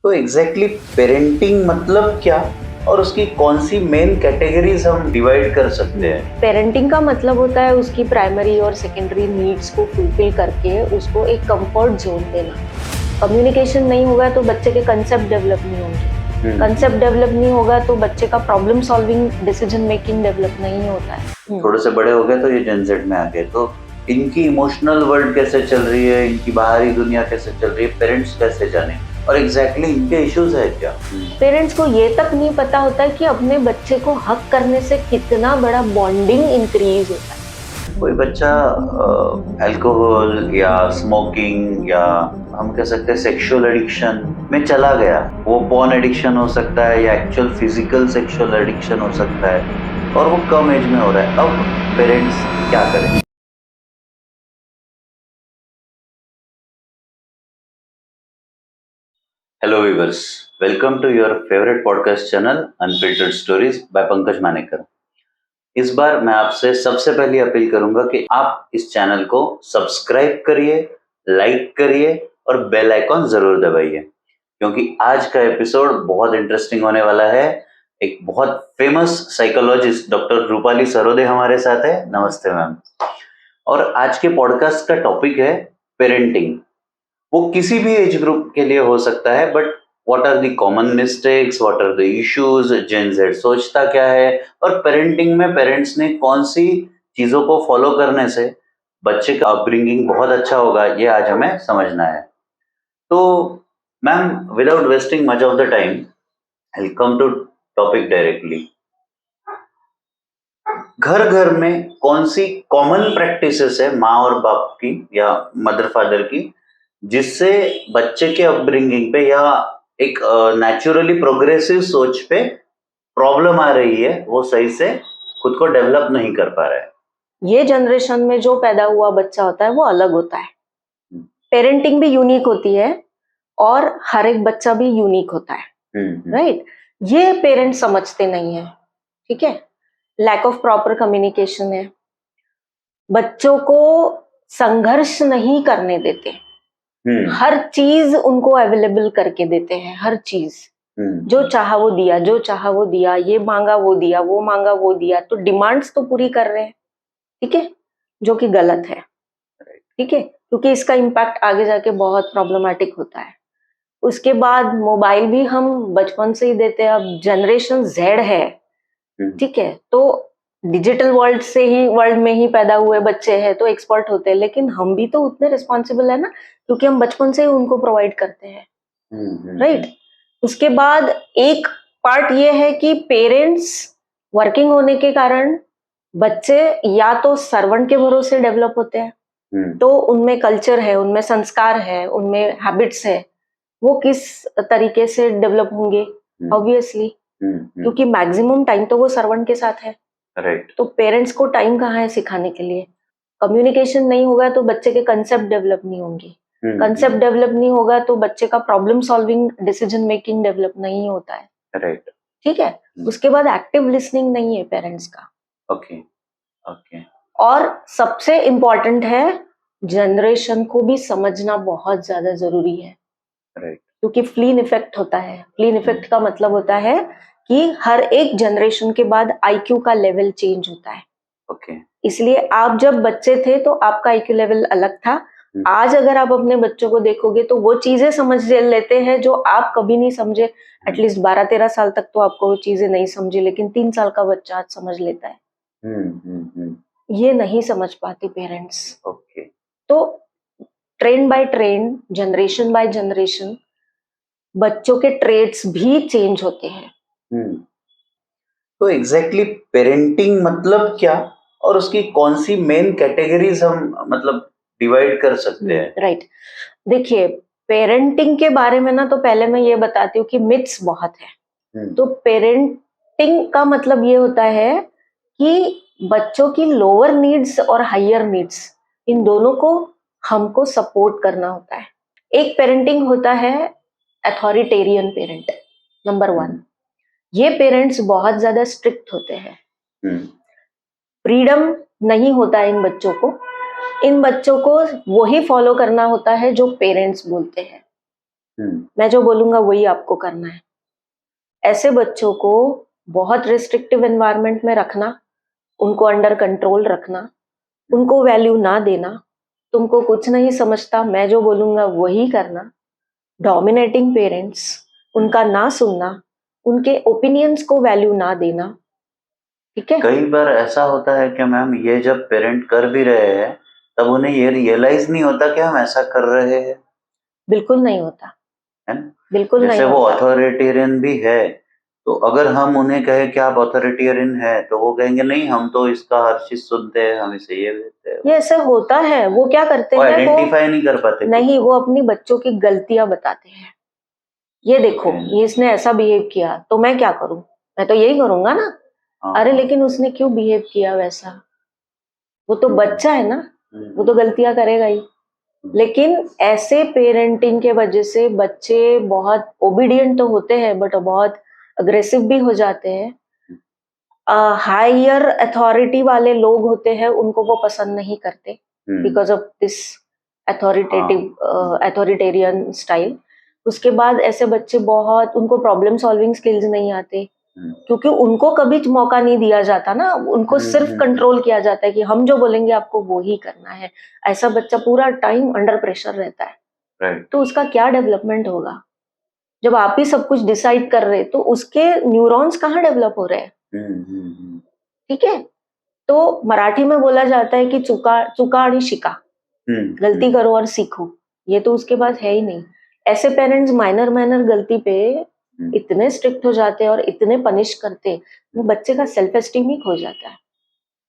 तो exactly parenting मतलब क्या और उसकी कौन सी मेन कैटेगरीज हम डिवाइड कर सकते हैं? पेरेंटिंग का मतलब होता है उसकी प्राइमरी और सेकेंडरी नीड्स को फुलफिल करके उसको एक कंफर्ट जोन देना। कम्युनिकेशन नहीं होगा तो बच्चे के कंसेप्ट डेवलप नहीं होंगे। कंसेप्ट डेवलप नहीं होगा तो बच्चे का problem solving decision making develop नहीं होता है। थोड़े से बड़े हो गए तो ये जेनजेड में आ गए, तो इनकी इमोशनल वर्ल्ड कैसे चल रही है, इनकी बाहरी दुनिया कैसे चल रही है, पेरेंट्स कैसे जाने और एग्जैक्टली इनके इश्यूज है क्या? पेरेंट्स को ये तक नहीं पता होता है कि अपने बच्चे को हक करने से कितना बड़ा बॉन्डिंग इंक्रीज होता है। कोई बच्चा अल्कोहल या स्मोकिंग या हम कह सकते हैं सेक्सुअल एडिक्शन में चला गया, वो पॉर्न एडिक्शन हो सकता है या एक्चुअल फिजिकल सेक्सुअल एडिक्शन हो सकता है और वो कम एज में हो रहा है, अब पेरेंट्स क्या करें? Hello viewers, welcome to your favourite podcast channel unfiltered stories by Pankaj Manekar. इस बार मैं आपसे सबसे पहले अपील करूंगा कि आप इस चैनल को सब्सक्राइब करिए, लाइक करिए और बेल आइकॉन जरूर दबाइए, क्योंकि आज का एपिसोड बहुत इंटरेस्टिंग होने वाला है। एक बहुत famous psychologist doctor Rupali Sarode हमारे साथ है। नमस्ते मैम। और आज के पॉडकास्ट का टॉपिक है पेरेंटिंग। वो किसी भी एज ग्रुप के लिए हो सकता है, but what are the common mistakes, what are the issues, gen Z सोचता क्या है और पेरेंटिंग में पेरेंट्स ने कौन सी चीजों को फॉलो करने से बच्चे का अपब्रिंगिंग बहुत अच्छा होगा, ये आज हमें समझना है। तो ma'am, without wasting much of the time, I come to topic directly. घर घर में कौन सी कॉमन प्रैक्टिसेस है माँ और बाप की या मदर फादर की, जिससे बच्चे के अपब्रिंगिंग पे या एक नेचुरली प्रोग्रेसिव सोच पे प्रॉब्लम आ रही है, वो सही से खुद को डेवलप नहीं कर पा रहा है? ये जनरेशन में जो पैदा हुआ बच्चा होता है वो अलग होता है। पेरेंटिंग भी यूनिक होती है और हर एक बच्चा भी यूनिक होता है। राइट। ये पेरेंट्स समझते नहीं है। ठीक है। लैक ऑफ प्रॉपर कम्युनिकेशन है। बच्चों को संघर्ष नहीं करने देते। हर चीज उनको अवेलेबल करके देते हैं। हर चीज जो चाहा वो दिया, जो चाहा वो दिया, ये मांगा वो दिया, वो मांगा वो दिया, तो डिमांड्स तो पूरी कर रहे हैं। ठीक है। जो कि गलत है। ठीक है। क्योंकि इसका इम्पैक्ट आगे जाके बहुत प्रॉब्लमेटिक होता है। उसके बाद मोबाइल भी हम बचपन से ही देते हैं। अब जनरेशन जेड है। ठीक है। तो डिजिटल वर्ल्ड में ही पैदा हुए बच्चे हैं तो एक्सपर्ट होते हैं, लेकिन हम भी तो उतने रिस्पॉन्सिबल है ना, क्योंकि हम बचपन से ही उनको प्रोवाइड करते हैं। राइट। उसके बाद एक पार्ट ये है कि पेरेंट्स वर्किंग होने के कारण बच्चे या तो सर्वेंट के भरोसे डेवलप होते हैं, तो उनमें कल्चर है, उनमें संस्कार है, उनमें हैबिट्स है, वो किस तरीके से डेवलप होंगे? ऑब्वियसली, क्योंकि मैक्सिमम टाइम तो वो सर्वेंट के साथ है। राइट। तो पेरेंट्स को टाइम कहाँ है सिखाने के लिए? कम्युनिकेशन नहीं होगा तो बच्चे के कंसेप्ट डेवलप नहीं होंगे। कंसेप्ट डेवलप नहीं होगा तो बच्चे का problem solving decision making develop नहीं होता है। राइट। ठीक है। उसके बाद एक्टिव लिसनिंग नहीं है पेरेंट्स का। ओके। ओके। और सबसे इम्पोर्टेंट है, जनरेशन को भी समझना बहुत ज्यादा जरूरी है। राइट। क्योंकि फ्लीन इफेक्ट होता है। फ्लीन इफेक्ट का मतलब होता है कि हर एक जनरेशन के बाद आईक्यू का लेवल चेंज होता है। ओके। इसलिए आप जब बच्चे थे तो आपका आईक्यू लेवल अलग था। आज अगर आप अपने बच्चों को देखोगे तो वो चीजें समझ लेते हैं जो आप कभी नहीं समझे। एटलीस्ट 12-13 साल तक तो आपको वो चीजें नहीं समझी, लेकिन 3 साल का बच्चा आज समझ लेता है। ये नहीं समझ पाते पेरेंट्स। ओके। तो trend by trend, generation by generation, बच्चों के ट्रेड्स भी चेंज होते हैं। तो एग्जैक्टली पेरेंटिंग मतलब क्या और उसकी कौन सी मेन कैटेगरीज हम मतलब डिवाइड कर सकते हैं? राइट। देखिए, पेरेंटिंग के बारे में ना तो पहले मैं ये बताती हूँ कि मिथ्स बहुत है। तो पेरेंटिंग का मतलब ये होता है कि बच्चों की लोअर नीड्स और हायर नीड्स, इन दोनों को हमको सपोर्ट करना होता है। एक पेरेंटिंग होता है अथॉरिटेरियन पेरेंट, नंबर 1। ये पेरेंट्स बहुत ज्यादा स्ट्रिक्ट होते हैं। फ्रीडम नहीं होता है इन बच्चों को। इन बच्चों को वही फॉलो करना होता है जो पेरेंट्स बोलते हैं। मैं जो बोलूंगा वही आपको करना है। ऐसे बच्चों को बहुत रिस्ट्रिक्टिव एनवायरनमेंट में रखना, उनको अंडर कंट्रोल रखना, उनको वैल्यू ना देना, तुमको कुछ नहीं समझता, मैं जो बोलूंगा वही करना, डोमिनेटिंग पेरेंट्स, उनका ना सुनना, उनके ओपिनियंस को वैल्यू ना देना। ठीक है, कई बार ऐसा होता है कि मैम ये जब पेरेंट कर भी रहे हैं तब उन्हें ये रियलाइज नहीं होता कि हम ऐसा कर रहे हैं। बिल्कुल नहीं होता, है ना? बिल्कुल जैसे नहीं वो होता। अथॉरिटेरियन भी है, तो अगर हम उन्हें कहे कि आप अथॉरिटेरियन है तो वो कहेंगे नहीं, हम तो इसका हर चीज सुनते हैं, हम इसे ये देते हैं। ये ऐसे होता है। वो क्या करते वो हैं, आइडेंटिफाई नहीं कर पाते। नहीं, वो अपनी बच्चों की गलतियां बताते हैं। ये देखो, ये इसने ऐसा बिहेव किया तो मैं क्या करूं, मैं तो यही करूंगा ना। अरे लेकिन उसने क्यों बिहेव किया वैसा, वो तो बच्चा है ना, वो तो गलतियां करेगा ही। लेकिन ऐसे पेरेंटिंग के वजह से बच्चे बहुत ओबीडियंट तो होते हैं बट बहुत अग्रेसिव भी हो जाते हैं। हायर अथॉरिटी वाले लोग होते हैं, उनको वो पसंद नहीं करते because of this authoritarian style. उसके बाद ऐसे बच्चे बहुत, उनको प्रॉब्लम सॉल्विंग स्किल्स नहीं आते क्योंकि उनको कभी मौका नहीं दिया जाता ना, उनको सिर्फ कंट्रोल किया जाता है कि हम जो बोलेंगे आपको वो ही करना है। ऐसा बच्चा पूरा टाइम अंडर प्रेशर रहता है, तो उसका क्या डेवलपमेंट होगा जब आप ही सब कुछ डिसाइड कर रहे, तो उसके न्यूरॉन्स कहाँ डेवलप हो रहे हैं। ठीक है, तो मराठी में बोला जाता है कि चुका चुका आणि शिका, गलती करो और सीखो। ये तो उसके पास है ही नहीं। ऐसे पेरेंट्स माइनर माइनर गलती पे इतने स्ट्रिक्ट हो जाते हैं और इतने पनिश करते, वो बच्चे का सेल्फ एस्टीम ही खो जाता है।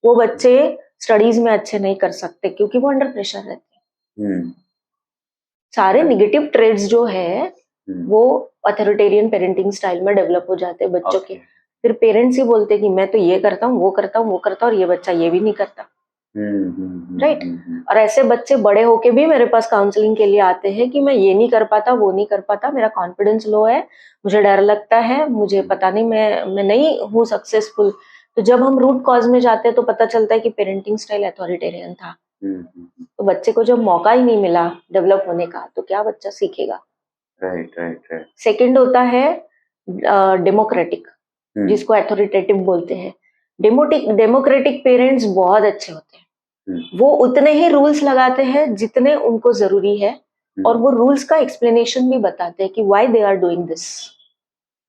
वो बच्चे स्टडीज में अच्छे नहीं कर सकते क्योंकि वो अंडर प्रेशर रहते हैं। सारे निगेटिव ट्रेड्स जो है वो अथॉरिटेरियन पेरेंटिंग स्टाइल में डेवलप हो जाते हैं बच्चों के। फिर पेरेंट्स ही बोलते हैं कि मैं तो ये करता हूँ, वो करता हूँ, वो करता हूँ, और ये बच्चा ये भी नहीं करता। राइट। और ऐसे बच्चे बड़े होके भी मेरे पास काउंसलिंग के लिए आते हैं कि मैं ये नहीं कर पाता, वो नहीं कर पाता, मेरा कॉन्फिडेंस लो है, मुझे डर लगता है, मुझे पता नहीं, मैं नहीं हूँ सक्सेसफुल। तो जब हम रूट कॉज में जाते हैं तो पता चलता है कि पेरेंटिंग स्टाइल अथॉरिटेरियन था। तो बच्चे को जब मौका ही नहीं मिला डेवलप होने का तो क्या बच्चा सीखेगा। राइट। सेकंड होता है डेमोक्रेटिक, जिसको अथॉरिटेटिव बोलते हैं। डेमोक्रेटिक पेरेंट्स बहुत अच्छे होते हैं। वो उतने ही रूल्स लगाते हैं जितने उनको जरूरी है, और वो रूल्स का एक्सप्लेनेशन भी बताते हैं कि why they are doing this,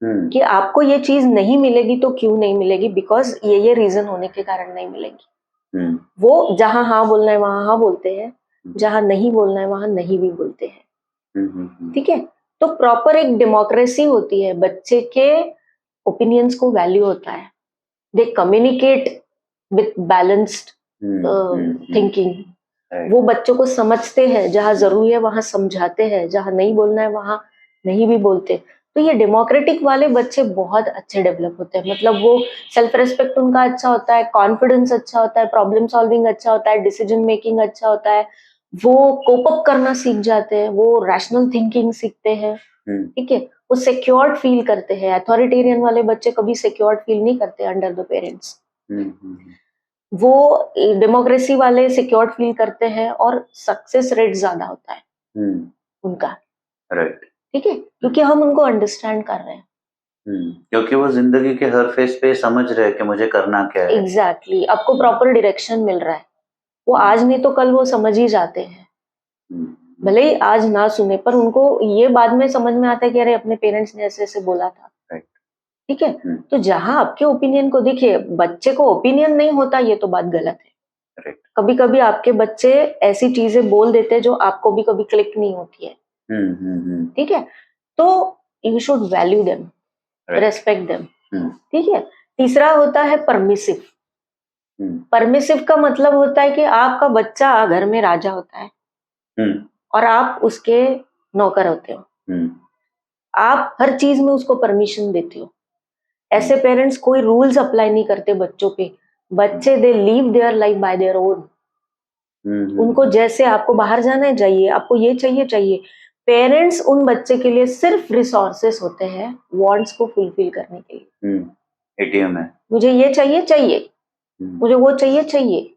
कि आपको ये चीज नहीं मिलेगी तो क्यों नहीं मिलेगी, बिकॉज ये रीजन होने के कारण नहीं मिलेगी। वो जहां हाँ बोलना है वहां हाँ बोलते हैं, जहां नहीं बोलना है वहां नहीं भी बोलते हैं। ठीक है, तो प्रॉपर एक डेमोक्रेसी होती है, बच्चे के ओपिनियंस को वैल्यू होता है, दे कम्युनिकेट विथ बैलेंस्ड थिंकिंग। वो बच्चों को समझते हैं, जहां जरूरी है वहां समझाते हैं, जहां नहीं बोलना है वहां नहीं भी बोलते। तो ये डेमोक्रेटिक वाले बच्चे बहुत अच्छे डेवलप होते हैं, मतलब वो सेल्फ रेस्पेक्ट उनका अच्छा होता है, कॉन्फिडेंस अच्छा होता है, प्रॉब्लम सॉल्विंग अच्छा होता है, डिसीजन मेकिंग अच्छा होता है, वो कोप अप करना सीख जाते हैं, वो रैशनल थिंकिंग सीखते हैं। ठीक है, वो सिक्योर्ड फील करते हैं। अथॉरिटेरियन वाले बच्चे कभी सिक्योर्ड फील नहीं करते अंडर द पेरेंट्स। वो डेमोक्रेसी वाले सिक्योर्ड फील करते हैं और सक्सेस रेट ज्यादा होता है उनका। राइट। ठीक है, क्योंकि हम उनको अंडरस्टैंड कर रहे हैं। क्योंकि वो जिंदगी के हर फेज पे समझ रहे हैं कि मुझे करना क्या है। एग्जैक्टली, आपको प्रॉपर डायरेक्शन मिल रहा है। वो आज नहीं तो कल वो समझ ही जाते हैं, भले ही आज ना सुने, पर उनको ये बाद में समझ में आता है कि अरे अपने पेरेंट्स ने ऐसे ऐसे बोला था। ठीक है, तो जहां आपके ओपिनियन को, देखिए बच्चे को ओपिनियन नहीं होता, ये तो बात गलत है। कभी कभी आपके बच्चे ऐसी चीजें बोल देते हैं जो आपको भी कभी क्लिक नहीं होती है। ठीक है, तो you should value them, respect them. ठीक है, तीसरा होता है परमिसिव। परमिसिव का मतलब होता है कि आपका बच्चा घर में राजा होता है और आप उसके नौकर होते हो। आप हर चीज में उसको परमिशन देते हो। ऐसे पेरेंट्स कोई रूल्स अप्लाई नहीं करते बच्चों पे। बच्चे they leave their life by their own. उनको जैसे आपको बाहर जाना है जाइए, आपको ये चाहिए चाहिए। पेरेंट्स उन बच्चे के लिए सिर्फ रिसोर्सेस होते हैं वांट्स को फुलफिल करने के लिए। एटीएम है, मुझे ये चाहिए चाहिए, मुझे वो चाहिए चाहिए।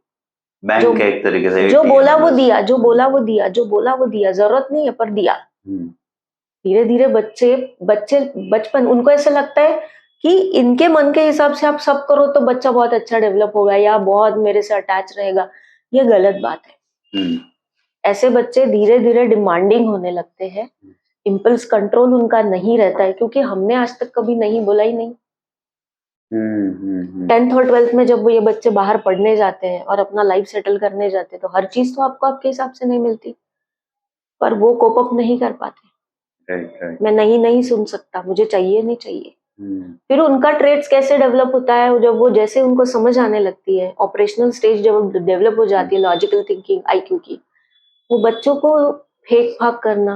बैंक है एक तरीके से। जो बोला वो दिया, जो बोला वो दिया, जो बोला वो दिया, जरूरत नहीं है पर दिया। धीरे धीरे बच्चे बच्चे बचपन उनको ऐसा लगता है कि इनके मन के हिसाब से आप सब करो तो बच्चा बहुत अच्छा डेवलप होगा या बहुत मेरे से अटैच रहेगा। ये गलत बात है। ऐसे बच्चे धीरे धीरे डिमांडिंग होने लगते हैं, इम्पल्स कंट्रोल उनका नहीं रहता है, क्योंकि हमने आज तक कभी नहीं बोला ही नहीं। 10th और 12th में जब ये बच्चे बाहर पढ़ने जाते हैं और अपना लाइफ सेटल करने जाते हैं तो हर चीज तो आपको आपके हिसाब से नहीं मिलती, पर वो कोप अप नहीं कर पाते। राइट। मैं नहीं सुन सकता, मुझे चाहिए नहीं चाहिए। फिर उनका ट्रेड्स कैसे डेवलप होता है, जब वो जैसे उनको समझ आने लगती है, ऑपरेशनल स्टेज जब डेवलप हो जाती है लॉजिकल थिंकिंग आईक्यू की, वो बच्चों को फेंक फाक करना,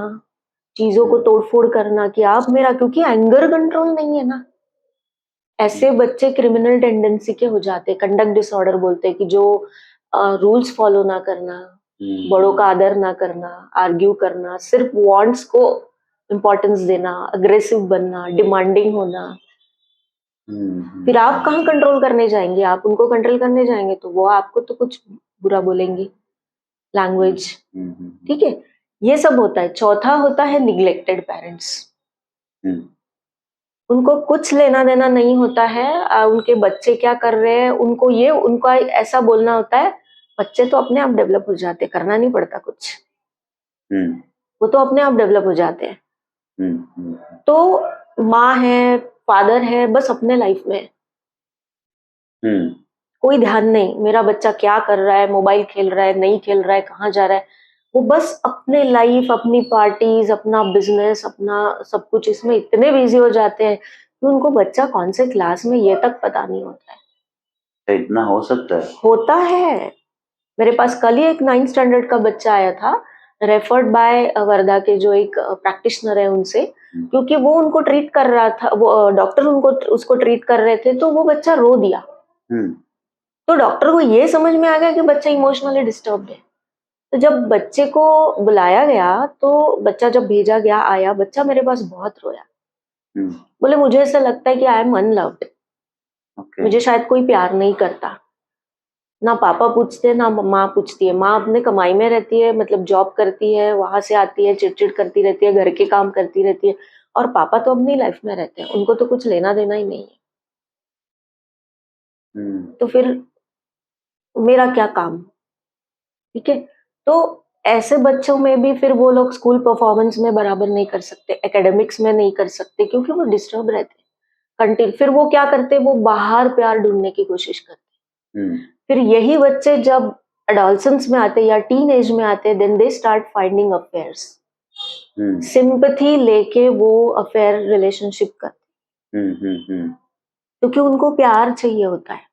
चीजों को तोड़फोड़ करना कि आप मेरा, क्योंकि एंगर कंट्रोल नहीं है ना। ऐसे बच्चे क्रिमिनल टेंडेंसी के हो जाते हैं, कंडक्ट डिसऑर्डर बोलते हैं, कि जो रूल्स फॉलो ना करना, बड़ों का आदर ना करना, आर्ग्यू करना, सिर्फ वांट्स को इम्पोर्टेंस देना, अग्रेसिव बनना, डिमांडिंग होना। फिर आप कहाँ कंट्रोल करने जाएंगे, आप उनको कंट्रोल करने जाएंगे तो वो आपको तो कुछ बुरा बोलेंगे, लैंग्वेज। ठीक है, ये सब होता है। चौथा होता है निग्लेक्टेड पेरेंट्स। उनको कुछ लेना देना नहीं होता है उनके बच्चे क्या कर रहे हैं, उनको ये उनका ऐसा बोलना होता है, बच्चे तो अपने आप डेवलप हो जाते, करना नहीं पड़ता कुछ, वो तो अपने आप डेवलप हो जाते हैं। तो माँ है, फादर है, बस अपने लाइफ में कोई ध्यान नहीं, मेरा बच्चा क्या कर रहा है, मोबाइल खेल रहा है, नहीं खेल रहा है, कहाँ जा रहा है, वो बस अपने लाइफ, अपनी पार्टीज, अपना बिजनेस, अपना सब कुछ इसमें इतने बिजी हो जाते हैं कि उनको बच्चा कौन से क्लास में ये तक पता नहीं होता है। इतना हो सकता है? होता है। मेरे पास कल ही एक 9th स्टैंडर्ड का बच्चा आया था, रेफर्ड बाय वर्धा के जो एक प्रैक्टिशनर है उनसे, क्योंकि वो उनको ट्रीट कर रहा था, वो डॉक्टर उनको उसको ट्रीट कर रहे थे, तो वो बच्चा रो दिया। तो डॉक्टर को ये समझ में आ गया कि बच्चा इमोशनली डिस्टर्ब्ड है। तो जब बच्चे को बुलाया गया तो बच्चा जब भेजा गया आया, बच्चा मेरे पास बहुत रोया। बोले मुझे ऐसा लगता है कि आई एम अनलव्ड, मुझे शायद कोई प्यार नहीं करता, ना पापा पूछते ना माँ पूछती है। माँ अपने कमाई में रहती है, मतलब जॉब करती है, वहां से आती है चिड़चिड़ करती रहती है, घर के काम करती रहती है, और पापा तो अपनी लाइफ में रहते हैं, उनको तो कुछ लेना देना ही नहीं है। तो फिर मेरा क्या काम? ठीक है, तो ऐसे बच्चों में भी फिर वो लोग स्कूल परफॉर्मेंस में बराबर नहीं कर सकते, एकेडमिक्स में नहीं कर सकते, क्योंकि वो डिस्टर्ब रहते हैं कंटिन्यू। फिर वो क्या करते, वो बाहर प्यार ढूंढने की कोशिश करते। फिर यही बच्चे जब एडोलसेंस में आते या टीन एज में आते, then they start finding affairs, sympathy लेके वो अफेयर रिलेशनशिप करते, क्योंकि उनको प्यार चाहिए होता है।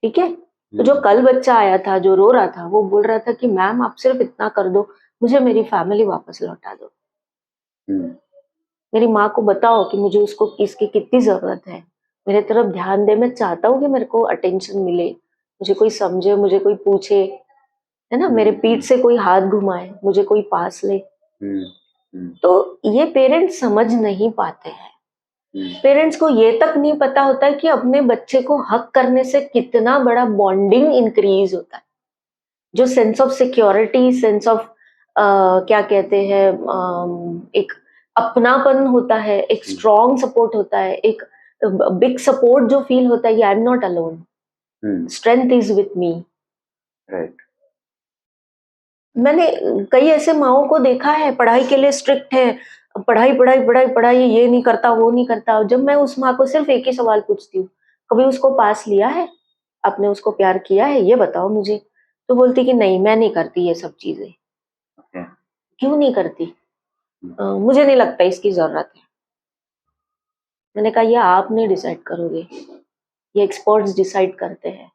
ठीक है, तो जो कल बच्चा आया था जो रो रहा था, वो बोल रहा था कि मैम आप सिर्फ इतना कर दो, मुझे मेरी फैमिली वापस लौटा दो, मेरी माँ को बताओ कि मुझे उसको इसकी कितनी जरूरत है, मेरे तरफ ध्यान दे, मैं चाहता हूँ कि मेरे को अटेंशन मिले, मुझे कोई समझे, मुझे कोई पूछे, है ना, मेरे पीठ से कोई हाथ घुमाए, मुझे कोई पास ले। तो ये पेरेंट्स समझ नहीं पाते हैं। पेरेंट्स को ये तक नहीं पता होता है कि अपने बच्चे को हक करने से कितना बड़ा बॉन्डिंग इंक्रीज होता है, जो sense of security, sense of क्या कहते हैं, एक अपनापन होता है, एक स्ट्रॉन्ग सपोर्ट होता है, एक बिग सपोर्ट जो फील होता है कि I am not alone, strength is with me. Right. मैंने कई ऐसे माओं को देखा है, पढ़ाई के लिए स्ट्रिक्ट है, पढ़ाई पढ़ाई पढ़ाई पढ़ाई, ये नहीं करता वो नहीं करता। जब मैं उस माँ को सिर्फ एक ही सवाल पूछती हूँ, कभी उसको पास लिया है, आपने उसको प्यार किया है, ये बताओ मुझे, तो बोलती कि नहीं मैं नहीं करती ये सब चीजें। क्यों नहीं करती? मुझे नहीं लगता इसकी जरूरत है। मैंने कहा ये आप नहीं डिसाइड करोगे, ये एक्सपर्ट्स डिसाइड करते हैं।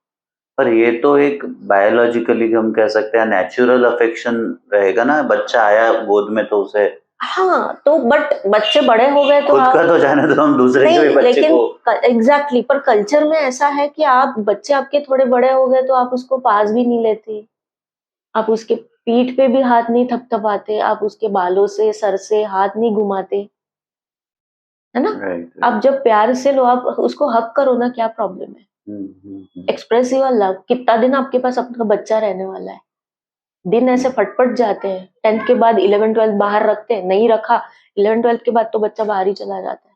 पर ये तो एक बायोलॉजिकली हम कह सकते हैं नेचुरल अफेक्शन रहेगा ना, बच्चा आया गोद में तो उसे, हाँ तो बट बच्चे बड़े हो गए तो खुद का तो जाने दो, हम दूसरे के भी बच्चे लेकिन को एग्जैक्टली पर कल्चर में ऐसा है कि आप बच्चे आपके थोड़े बड़े हो गए तो आप उसको पास भी नहीं लेते, आप उसके पीठ पे भी हाथ नहीं थपथपाते, आप उसके बालों से सर से हाथ नहीं घुमाते, है ना। आप जब प्यार से लो, आप उसको हक करो ना, क्या प्रॉब्लम है? Express your love. कितना दिन आपके पास अपना बच्चा रहने वाला है? दिन ऐसे फटफट जाते हैं। 10th के बाद 11 12 बाहर रखते हैं, नहीं रखा 11 12 के बाद तो बच्चा बाहर ही चला जाता है,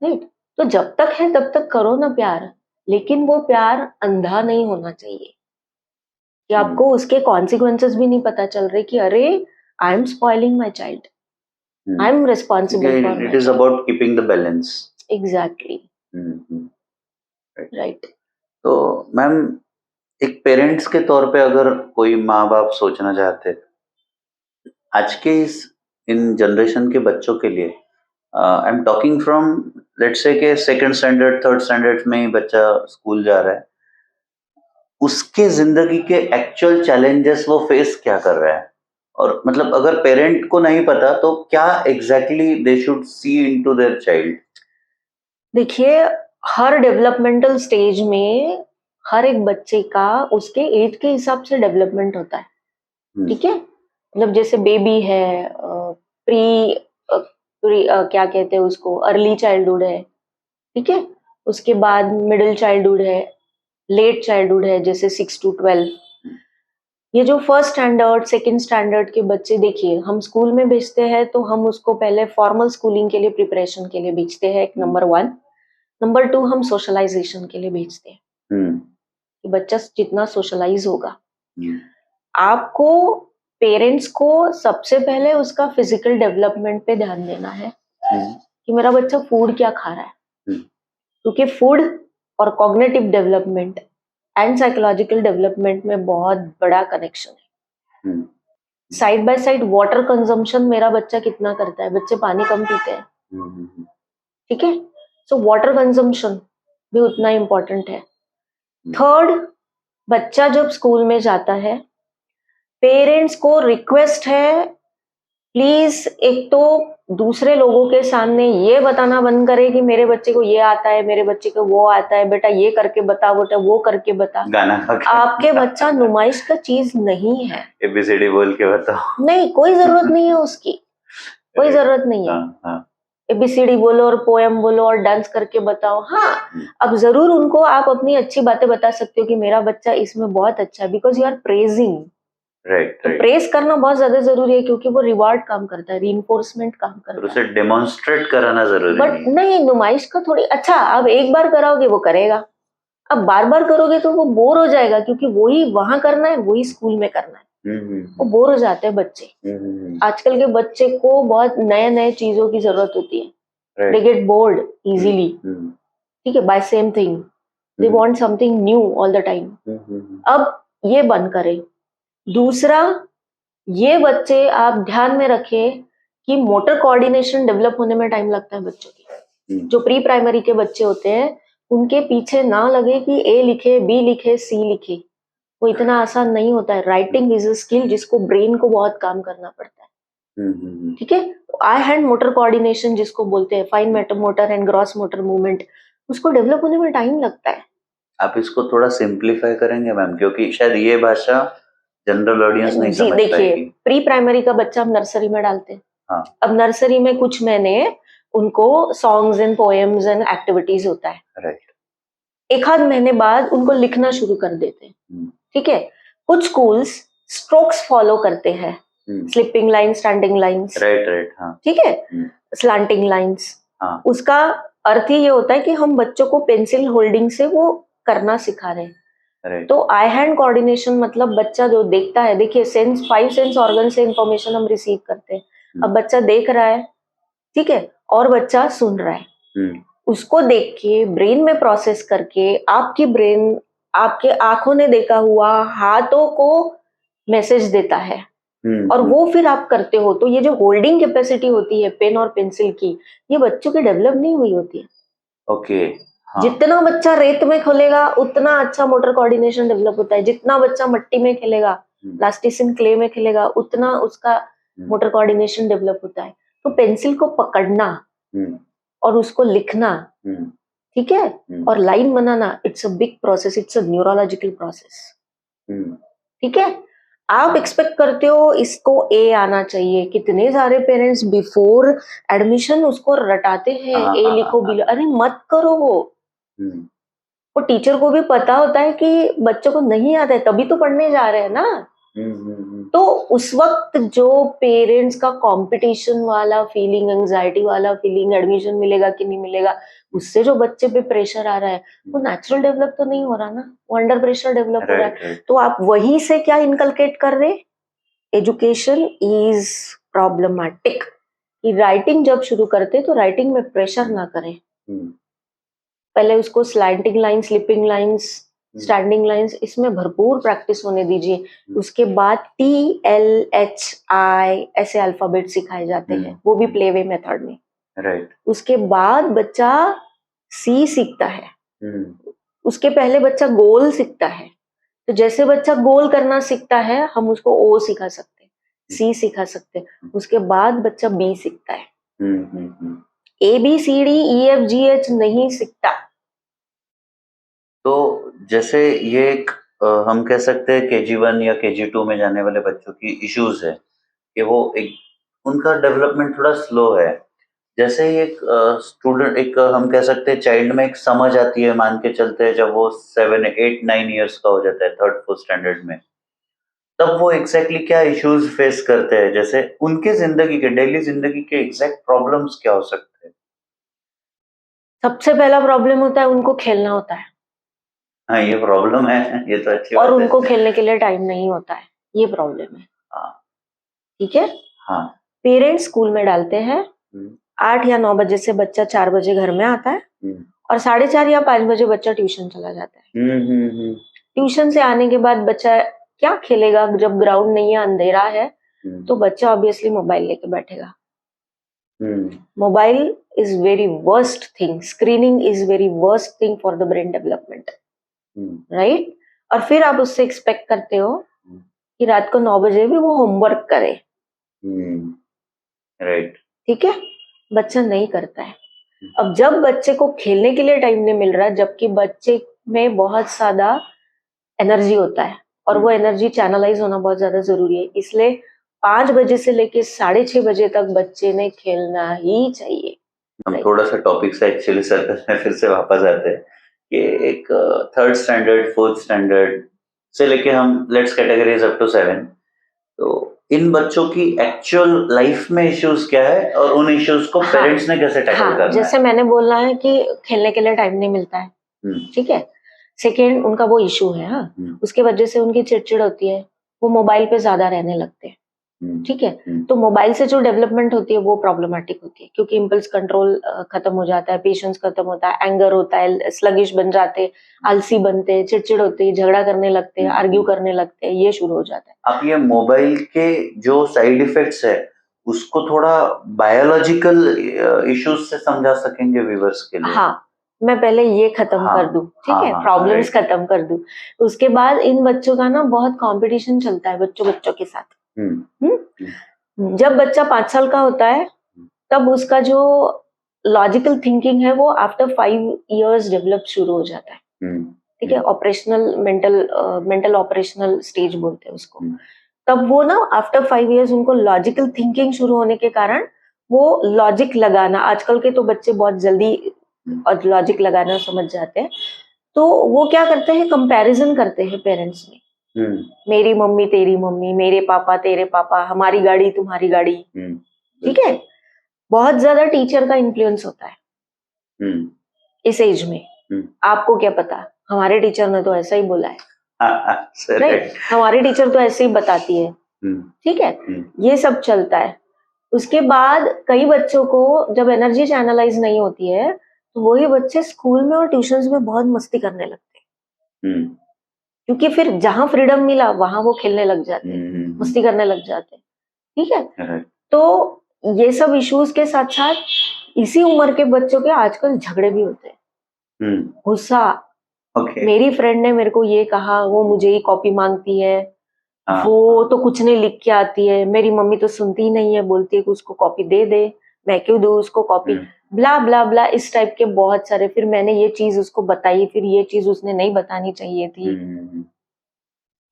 राइट। तो जब तक है तब तक करो ना प्यार, लेकिन वो प्यार अंधा नहीं होना चाहिए कि आपको उसके कॉन्सिक्वेंसेस भी नहीं पता चल रहे कि अरे I am spoiling my child, I am responsible for it is about keeping the balance. Exactly, right. तो मैम, एक पेरेंट्स के तौर पे अगर कोई माँ बाप सोचना चाहते आज के इन जनरेशन के बच्चों के लिए, I am talking from let's say के सेकंड स्टैंडर्ड थर्ड स्टैंडर्ड में ही बच्चा स्कूल जा रहा है, उसके जिंदगी के एक्चुअल चैलेंजेस वो फेस क्या कर रहा है, और मतलब अगर पेरेंट को नहीं पता तो क्या exactly they should see into their child. देखिए, हर डेवलपमेंटल स्टेज में हर एक बच्चे का उसके एज के हिसाब से डेवलपमेंट होता है, ठीक है। मतलब जैसे बेबी है, प्री क्या कहते हैं उसको, अर्ली चाइल्डहुड है, ठीक है। उसके बाद मिडिल चाइल्डहुड है, लेट चाइल्डहुड है, जैसे 6 to 12। ये जो फर्स्ट स्टैंडर्ड सेकंड स्टैंडर्ड के बच्चे, देखिए हम स्कूल में भेजते हैं तो हम उसको पहले फॉर्मल स्कूलिंग के लिए प्रिपरेशन के लिए भेजते हैं, एक नंबर 1। नंबर 2 हम सोशलाइजेशन के लिए भेजते हैं कि बच्चा जितना सोशलाइज होगा। आपको पेरेंट्स को सबसे पहले उसका फिजिकल डेवलपमेंट पे ध्यान देना है कि मेरा बच्चा फूड क्या खा रहा है, क्योंकि फूड और cognitive development and psychological development में बहुत बड़ा कनेक्शन है। Side by side water consumption मेरा बच्चा कितना करता है, बच्चे पानी कम पीते हैं, ठीक है। सो वाटर कंजम्पशन भी उतना इम्पोर्टेंट है। थर्ड, बच्चा जब स्कूल में जाता है, पेरेंट्स को रिक्वेस्ट है प्लीज एक तो दूसरे लोगों के सामने ये बताना बंद करे कि मेरे बच्चे को ये आता है, मेरे बच्चे को वो आता है, बेटा ये करके बता, बेटा वो करके बता। गाना आपके बच्चा नुमाइश का चीज नहीं है, एबीसीडी बोल के बताओ। नहीं, कोई जरूरत नहीं है उसकी, कोई जरूरत नहीं है। एबीसीडी बोलो और पोएम बोलो और डांस करके बताओ। हाँ, अब जरूर उनको आप अपनी अच्छी बातें बता सकते हो कि मेरा बच्चा इसमें बहुत अच्छा है, because you are praising. Right, तो प्रेज करना बहुत ज्यादा जरूरी है, क्योंकि वो रिवार्ड काम करता है, रीइंफोर्समेंट काम करता है। उसे डेमोन्स्ट्रेट कराना जरूरी बट नहीं, नुमाइश का थोड़ी अच्छा, अब एक बार कराओगे वो करेगा, अब बार बार करोगे तो वो बोर हो जाएगा, क्योंकि वही वहां करना है, वही स्कूल में करना है। वो बोर हो जाते हैं बच्चे। आजकल के बच्चे को बहुत नए नए चीजों की जरूरत होती है, दे गेट बोर्ड इजीली, ठीक है, by same thing, they want something new all the time. अब ये बंद करें। दूसरा, ये बच्चे आप ध्यान में रखें कि मोटर कोऑर्डिनेशन डेवलप होने में टाइम लगता है बच्चों की। जो प्री प्राइमरी के बच्चे होते हैं उनके पीछे ना लगे कि ए लिखे, बी लिखे, सी लिखे, वो इतना आसान नहीं होता है। राइटिंग इज अ स्किल जिसको ब्रेन को बहुत काम करना पड़ता है, ठीक है। आई हैंड मोटर कोऑर्डिनेशन जिसको बोलते हैं, fine motor and gross motor movement, उसको डेवलप होने में टाइम लगता है। आप इसको थोड़ा सिंप्लीफाई करेंगे मैम, क्योंकि शायद ये भाषा जनरल ऑडियंस नहीं समझ पाएगी। देखिए, प्री प्राइमरी का बच्चा हम नर्सरी में डालते हैं। हाँ। अब नर्सरी में कुछ महीने उनको songs and poems and activities होता है, राइट। एक आध महीने बाद उनको लिखना शुरू कर देते हैं, ठीक है। कुछ स्कूल्स स्ट्रोक्स फॉलो करते हैं, slipping line, standing lines, right, हाँ, ठीक है, स्लैंटिंग लाइंस। हाँ। उसका अर्थ ही ये होता है कि हम बच्चों को पेंसिल होल्डिंग से वो करना सिखा रहे हैं। Right. तो आई हैंड कोऑर्डिनेशन मतलब बच्चा जो देखता है, देखिए सेंस 5 सेंस ऑर्गन से इंफॉर्मेशन हम रिसीव करते हैं। अब बच्चा देख रहा है, ठीक है, और बच्चा सुन रहा है, उसको देख के ब्रेन में प्रोसेस करके आपकी ब्रेन आपके आंखों ने देखा हुआ हाथों को मैसेज देता है, और वो फिर आप करते हो। तो ये जो होल्डिंग कैपेसिटी होती है पेन और पेंसिल की, ये बच्चों की डेवलप नहीं हुई होती है। ओके। हाँ। जितना बच्चा रेत में खेलेगा उतना अच्छा मोटर कोऑर्डिनेशन डेवलप होता है, जितना बच्चा मिट्टी में खेलेगा, प्लास्टिसिन क्ले में खेलेगा, उतना उसका मोटर कोऑर्डिनेशन डेवलप होता है। तो पेंसिल को पकड़ना और उसको लिखना, ठीक है, और line banana, it's a big process, it's a neurological process, ठीक है। आप एक्सपेक्ट करते हो इसको ए आना चाहिए, कितने सारे पेरेंट्स बिफोर एडमिशन उसको रटाते हैं, ए लिखो, बी, अरे मत करो वो, वो टीचर को भी पता होता है कि बच्चों को नहीं आता है, तभी तो पढ़ने जा रहे हैं ना। तो उस वक्त जो पेरेंट्स का कंपटीशन वाला फीलिंग, एंजाइटी वाला फीलिंग, एडमिशन मिलेगा कि नहीं मिलेगा, उससे जो बच्चे पे प्रेशर आ रहा है, वो नेचुरल डेवलप तो नहीं हो रहा ना, वो अंडर प्रेशर डेवलप हो रहा है। तो आप वहीं से क्या इनकलकेट कर रहे? Education is problematic. राइटिंग जब शुरू करते तो राइटिंग में प्रेशर ना करें, पहले उसको slanting lines, slipping lines, standing lines, इसमें भरपूर प्रैक्टिस होने दीजिए। उसके बाद TLHI ऐसे अल्फाबेट सिखाए जाते हैं, वो भी प्लेवे मेथड में। राइट। उसके बाद बच्चा C सीखता है, उसके पहले बच्चा गोल सीखता है। तो जैसे बच्चा गोल करना सीखता है, हम उसको O सिखा सकते हैं, C सिखा सकते हैं। उसके बाद बच्चा B सीखता है। ABCDEFGH नहीं सीखता। तो जैसे ये एक हम कह सकते हैं KG1 या KG2 में जाने वाले बच्चों की इश्यूज है कि वो एक उनका डेवलपमेंट थोड़ा स्लो है। जैसे ही एक स्टूडेंट, एक हम कह सकते हैं चाइल्ड में एक समझ आती है, मान के चलते हैं जब वो 7, 8, 9 इयर्स का हो जाता है, 3rd, 4th स्टैंडर्ड में, तब वो एग्जैक्टली क्या इश्यूज फेस करते हैं, जैसे उनके जिंदगी के, डेली जिंदगी के एग्जैक्ट प्रॉब्लम्स क्या हो सकते हैं? सबसे पहला प्रॉब्लम होता है उनको खेलना होता है, हाँ, ये प्रॉब्लम है, ये तो अच्छी और बात है। उनको खेलने के लिए टाइम नहीं होता है, ये प्रॉब्लम है। हाँ। ठीक है। हाँ। पेरेंट्स स्कूल में डालते हैं, 8 या 9 बजे से बच्चा 4 बजे घर में आता है, और 4:30 या 5 बजे बच्चा ट्यूशन चला जाता है। ट्यूशन से आने के बाद बच्चा क्या खेलेगा? जब ग्राउंड नहीं है, अंधेरा है, तो बच्चा ऑब्वियसली मोबाइल लेके बैठेगा। Mobile is very worst thing, screening is very worst thing for the brain development, right? और फिर आप उससे एक्सपेक्ट करते हो कि रात को 9 बजे भी वो होमवर्क करे, राइट। ठीक है? बच्चा नहीं करता है। अब जब बच्चे को खेलने के लिए टाइम नहीं मिल रहा, जबकि बच्चे में बहुत ज्यादा एनर्जी होता है, और वो एनर्जी चैनलाइज होना बहुत ज्यादा जरूरी है, इसलिए 5 बजे से लेके 6:30 बजे तक बच्चे ने खेलना ही चाहिए। हम थोड़ा सा टॉपिक से एक्चुअली सर्कल में फिर से वापस आते हैं कि एक 3rd स्टैंडर्ड, 4th स्टैंडर्ड से लेके हम लेट्स कैटेगरीज अप टू 7, तो इन बच्चों की एक्चुअल लाइफ में इश्यूज क्या है और उन इश्यूज को पेरेंट्स ने कैसे टैकल करना है? जैसे मैंने बोला है कि खेलने के लिए टाइम नहीं मिलता है, ठीक है। सेकेंड, उनका वो इशू है, हाँ, उसके वजह से उनकी चिड़चिड़ होती है, वो मोबाइल पे ज्यादा रहने लगते हैं, ठीक है। तो मोबाइल से जो डेवलपमेंट होती है वो प्रॉब्लमेटिक होती है, क्योंकि इम्पल्स कंट्रोल खत्म हो जाता है, पेशेंस खत्म होता है, एंगर होता है, स्लगिश बन जाते, आलसी बनते, चिड़चिड़ होती है, झगड़ा करने लगते हैं, आर्ग्यू करने लगते हैं, ये शुरू हो जाता है। आप ये मोबाइल के जो साइड इफेक्ट्स है उसको थोड़ा बायोलॉजिकल इश्यूज से समझा सकेंगे व्यूअर्स के लिए? हाँ, मैं पहले ये खत्म कर दूं, ठीक है, प्रॉब्लम्स खत्म कर दूं। उसके बाद इन बच्चों का ना बहुत कंपटीशन चलता है बच्चों के साथ। जब बच्चा 5 साल का होता है, तब उसका जो लॉजिकल थिंकिंग है वो आफ्टर 5 इयर्स डेवलप शुरू हो जाता है, ठीक है। ऑपरेशनल मेंटल ऑपरेशनल स्टेज बोलते हैं उसको। तब वो ना आफ्टर 5 इयर्स उनको लॉजिकल थिंकिंग शुरू होने के कारण वो लॉजिक लगाना, आजकल के तो बच्चे बहुत जल्दी और लॉजिक लगाना समझ जाते हैं, तो वो क्या करते हैं, कंपैरिजन करते हैं पेरेंट्स में। मेरी मम्मी तेरी मम्मी, मेरे पापा तेरे पापा, हमारी गाड़ी तुम्हारी गाड़ी, ठीक है। बहुत ज्यादा टीचर का इन्फ्लुएंस होता है इस एज में। आपको क्या पता, हमारे टीचर ने तो ऐसा ही बोला है, राइट? हमारी टीचर तो ऐसे ही बताती है, ठीक है। ये सब चलता है। उसके बाद कई बच्चों को जब एनर्जी चैनलाइज नहीं होती है, तो वही बच्चे स्कूल में और ट्यूशंस में बहुत मस्ती करने लगते हैं, क्योंकि फिर जहां फ्रीडम मिला वहां वो खेलने लग जाते हैं, मस्ती करने लग जाते हैं, ठीक है। तो ये सब इश्यूज के साथ साथ इसी उम्र के बच्चों के आजकल झगड़े भी होते हैं, गुस्सा। मेरी फ्रेंड ने मेरे को ये कहा, वो मुझे ही कॉपी मांगती है, वो तो कुछ नहीं लिख के आती है, मेरी मम्मी तो सुनती ही नहीं है, बोलती है कि उसको कॉपी दे दे, मैं क्यों दूं उसको कॉपी, ब्ला ब्ला ब्ला, इस टाइप के बहुत सारे। फिर मैंने ये चीज उसको बताई, फिर ये चीज उसने नहीं बतानी चाहिए थी,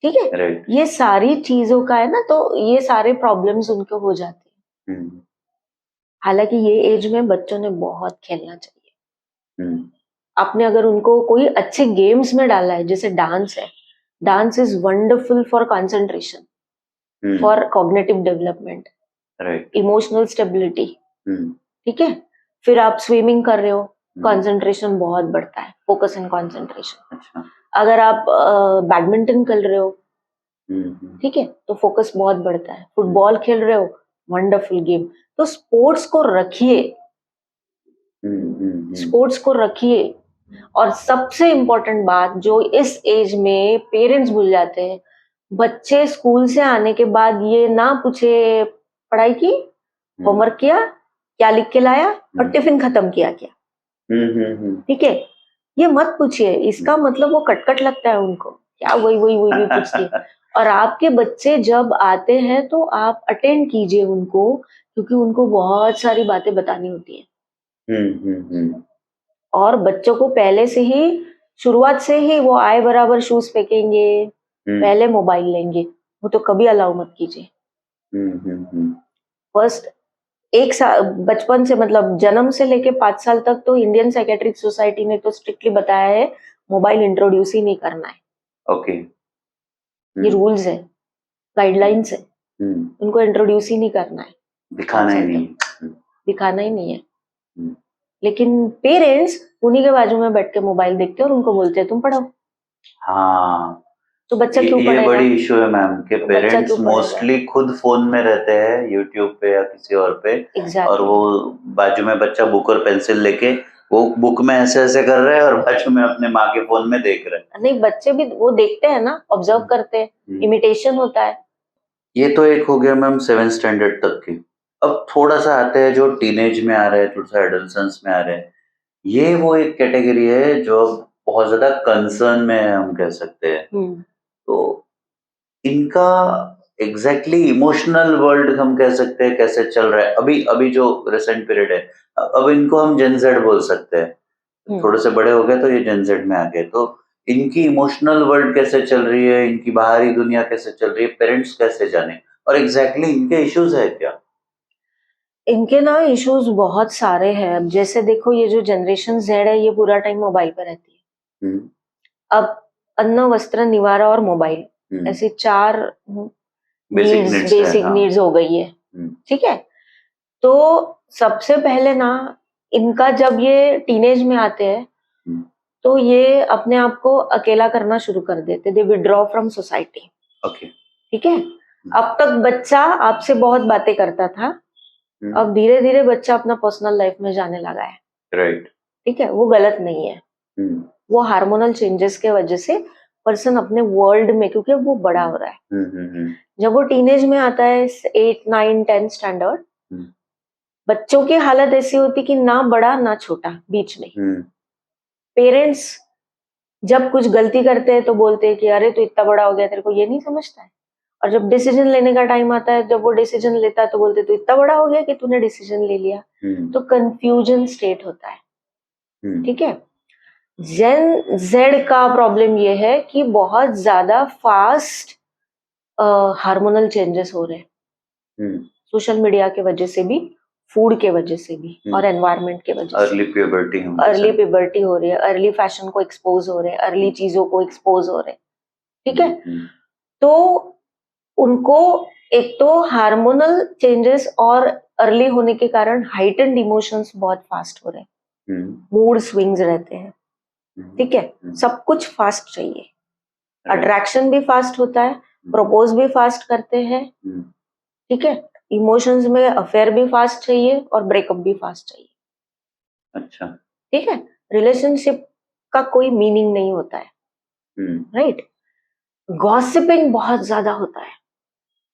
ठीक है। ये सारी चीजों का है ना, तो ये सारे प्रॉब्लम्स उनको हो जाते हैं। हालांकि ये एज में बच्चों ने बहुत खेलना चाहिए, आपने अगर उनको कोई अच्छे गेम्स में डाला है, जैसे डांस है, dance is wonderful for concentration, for cognitive development, right, emotional stability, ठीक है। फिर आप स्विमिंग कर रहे हो, कंसंट्रेशन बहुत बढ़ता है, फोकस एंड कंसंट्रेशन। अच्छा, अगर आप बैडमिंटन खेल रहे हो, ठीक है, तो फोकस बहुत बढ़ता है। फुटबॉल खेल रहे हो, वंडरफुल गेम। तो स्पोर्ट्स को रखिए, स्पोर्ट्स को रखिए। और सबसे इम्पोर्टेंट बात जो इस एज में पेरेंट्स भूल जाते हैं, बच्चे स्कूल से आने के बाद ये ना पूछे पढ़ाई की, होमवर्क किया, क्या लिख के लाया और टिफिन खत्म किया क्या, ठीक है, ये मत पूछिए। इसका मतलब वो कटकट लगता है उनको, क्या वही वही वही वही पूछती है। और आपके बच्चे जब आते हैं तो आप अटेंड कीजिए उनको, क्योंकि उनको बहुत सारी बातें बतानी होती है। और बच्चों को पहले से ही, शुरुआत से ही वो आए बराबर शूज फेंकेंगे, पहले मोबाइल लेंगे, वो तो कभी अलाउ मत कीजिए। फर्स्ट एक साल, बचपन से, मतलब जन्म से लेके 5 साल तक तो इंडियन साइकेट्रिक सोसाइटी ने तो स्ट्रिक्टली बताया है मोबाइल इंट्रोड्यूस ही नहीं करना है। ओके, ये रूल्स है, गाइडलाइंस है, उनको इंट्रोड्यूस ही नहीं करना है, दिखाना ही नहीं, दिखाना ही नहीं है। लेकिन पेरेंट्स उन्हीं के बाजू में बैठ के मोबाइल देखते हैं और उनको बोलते हैं तुम पढ़ो। हाँ, तो बच्चा क्यों ये पढ़ेगा? बड़ी इशू है मैम कि तो बच्चा पेरेंट्स क्यों पढ़ेगा? मोस्टली खुद फोन में रहते हैं, यूट्यूब पे या किसी और पे, और वो बाजू में बच्चा बुक और पेंसिल लेके वो बुक में ऐसे ऐसे कर रहे हैं और बाजू में अपने माँ के फोन में देख रहे हैं। नहीं, बच्चे भी वो देखते हैं ना, ऑब्जर्व करते हैं, इमिटेशन होता है। ये तो एक हो गया मैम 7th स्टैंडर्ड तक की। अब थोड़ा सा आते हैं जो टीनेज में आ रहे हैं, थोड़ा सा एडोलेसेंस में आ रहे हैं। ये वो एक कैटेगरी है जो बहुत ज्यादा कंसर्न में है, हम कह सकते हैं। तो इनका एग्जैक्टली इमोशनल वर्ल्ड हम कह सकते हैं कैसे चल रहा है अभी अभी जो रिसेंट पीरियड है। अब इनको हम जेन जेड बोल सकते हैं, थोड़े से बड़े हो गए तो ये जेन जेड में आ गए। तो इनकी इमोशनल वर्ल्ड कैसे चल रही है, इनकी बाहरी दुनिया कैसे चल रही है, पेरेंट्स कैसे जाने, और एग्जैक्टली इनके इश्यूज है क्या? इनके ना इश्यूज बहुत सारे हैं। अब जैसे देखो, ये जो जनरेशन जेड है, ये पूरा टाइम मोबाइल पे रहती है। अब अन्न, वस्त्र, निवारा और मोबाइल, ऐसी 4 बेसिक नीड्स हो गई है, ठीक है। तो सबसे पहले ना, इनका जब ये टीनेज में आते हैं तो ये अपने आप को अकेला करना शुरू कर देते, दे विड्रॉ फ्रॉम सोसाइटी। ओके, ठीक है। अब तक बच्चा आपसे बहुत बातें करता था, अब धीरे धीरे बच्चा अपना पर्सनल लाइफ में जाने लगा है। राइट, ठीक है, वो गलत नहीं है। वो हार्मोनल चेंजेस के वजह से पर्सन अपने वर्ल्ड में, क्योंकि वो बड़ा हो रहा है। जब वो टीनेज में आता है, 8, 9, 10 स्टैंडर्ड, बच्चों की हालत ऐसी होती कि ना बड़ा ना छोटा, बीच में। पेरेंट्स जब कुछ गलती करते हैं तो बोलते हैं कि अरे तू इतना बड़ा हो गया, तेरे को ये नहीं समझता है। और जब डिसीजन लेने का टाइम आता है, जब वो डिसीजन लेता है तो बोलते तू इतना बड़ा हो गया कि तूने डिसीजन ले लिया। तो कंफ्यूजन स्टेट होता है। ठीक है। जेन जेड का प्रॉब्लम ये है कि बहुत ज्यादा फास्ट हार्मोनल चेंजेस हो रहे हैं, सोशल मीडिया के वजह से भी, फूड के वजह से भी, और एनवायरनमेंट के वजह से। अर्ली प्यूबर्टी हो रही है, अर्ली फैशन को एक्सपोज हो रहे हैं, अर्ली चीजों को एक्सपोज हो रहे हैं। ठीक है। तो उनको एक तो हार्मोनल चेंजेस और अर्ली होने के कारण हाइटेंड इमोशंस बहुत फास्ट हो रहे हैं, मूड स्विंग्स रहते हैं। ठीक है। सब कुछ फास्ट चाहिए, अट्रैक्शन भी फास्ट होता है, प्रपोज भी फास्ट करते हैं। ठीक है। इमोशंस में अफेयर भी फास्ट चाहिए और ब्रेकअप भी फास्ट चाहिए। अच्छा, ठीक है। रिलेशनशिप का कोई मीनिंग नहीं होता है, राइट। गॉसिपिंग बहुत ज्यादा होता है,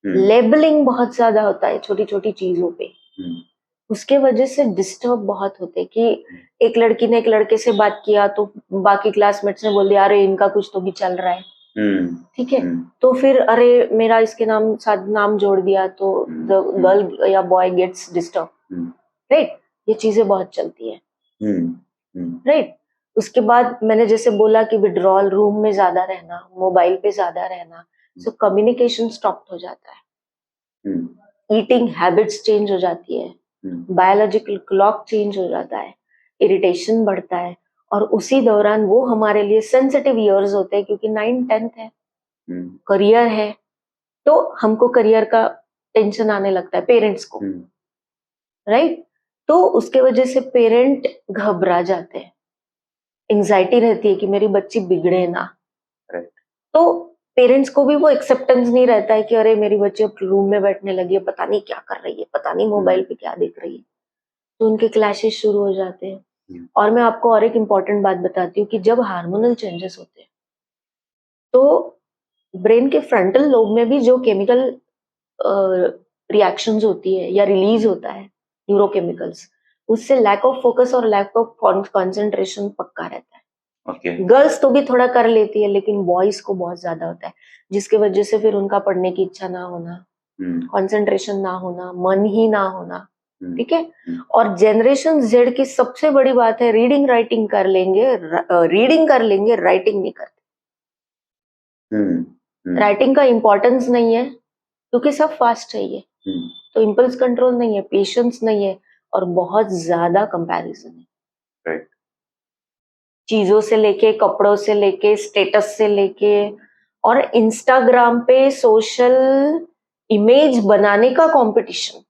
लेबलिंग बहुत ज्यादा होता है छोटी छोटी चीजों पे। उसके वजह से डिस्टर्ब बहुत होते कि एक लड़की ने एक लड़के से बात किया तो बाकी क्लासमेट्स ने बोल दिया अरे इनका कुछ तो भी चल रहा है। ठीक है। तो फिर अरे मेरा इसके नाम साथ नाम जोड़ दिया तो द गर्ल या बॉय गेट्स डिस्टर्ब, राइट। ये चीजें बहुत चलती है, राइट। उसके बाद मैंने जैसे बोला कि विड्रॉल, रूम में ज्यादा रहना, मोबाइल पे ज्यादा रहना, सो कम्युनिकेशन स्टॉप हो जाता है, ईटिंग हैबिट्स चेंज हो जाती है, बायोलॉजिकल क्लॉक चेंज हो जाता है, इरिटेशन बढ़ता है, और उसी दौरान वो हमारे लिए सेंसिटिव ईयर्स होते हैं, क्योंकि 9th-10th है, करियर है, तो हमको करियर का टेंशन आने लगता है पेरेंट्स को, राइट? तो उसके वजह से पेरेंट घबरा जाते हैं, एंजाइटी रहती है कि मेरी बच्ची बिगड़े ना। राइट। तो पेरेंट्स को भी वो एक्सेप्टेंस नहीं रहता है कि अरे मेरी बच्ची अब रूम में बैठने लगी है, पता नहीं क्या कर रही है, पता नहीं मोबाइल पे क्या देख रही है, तो उनके क्लैशेस शुरू हो जाते हैं। और मैं आपको और एक इम्पॉर्टेंट बात बताती हूँ कि जब हार्मोनल चेंजेस होते हैं तो ब्रेन के फ्रंटल लोब में भी जो केमिकल रिएक्शंस होती है या रिलीज होता है न्यूरोकेमिकल्स, उससे लैक ऑफ फोकस और लैक ऑफ कंसंट्रेशन पक्का रहता है। गर्ल्स तो भी थोड़ा कर लेती है, लेकिन बॉयज को बहुत ज्यादा होता है, जिसकी वजह से फिर उनका पढ़ने की इच्छा ना होना, कंसंट्रेशन ना होना, मन ही ना होना, ठीक है। और जनरेशन जेड की सबसे बड़ी बात है, रीडिंग राइटिंग कर लेंगे, राइटिंग नहीं करते। राइटिंग का इम्पोर्टेंस नहीं है क्योंकि सब फास्ट चाहिए, तो इम्पल्स कंट्रोल नहीं है, पेशेंस नहीं है, और बहुत ज्यादा कंपैरिजन है। राइट। चीजों से लेके, कपड़ों से लेके, स्टेटस से लेके, और इंस्टाग्राम पे सोशल इमेज बनाने का कंपटीशन।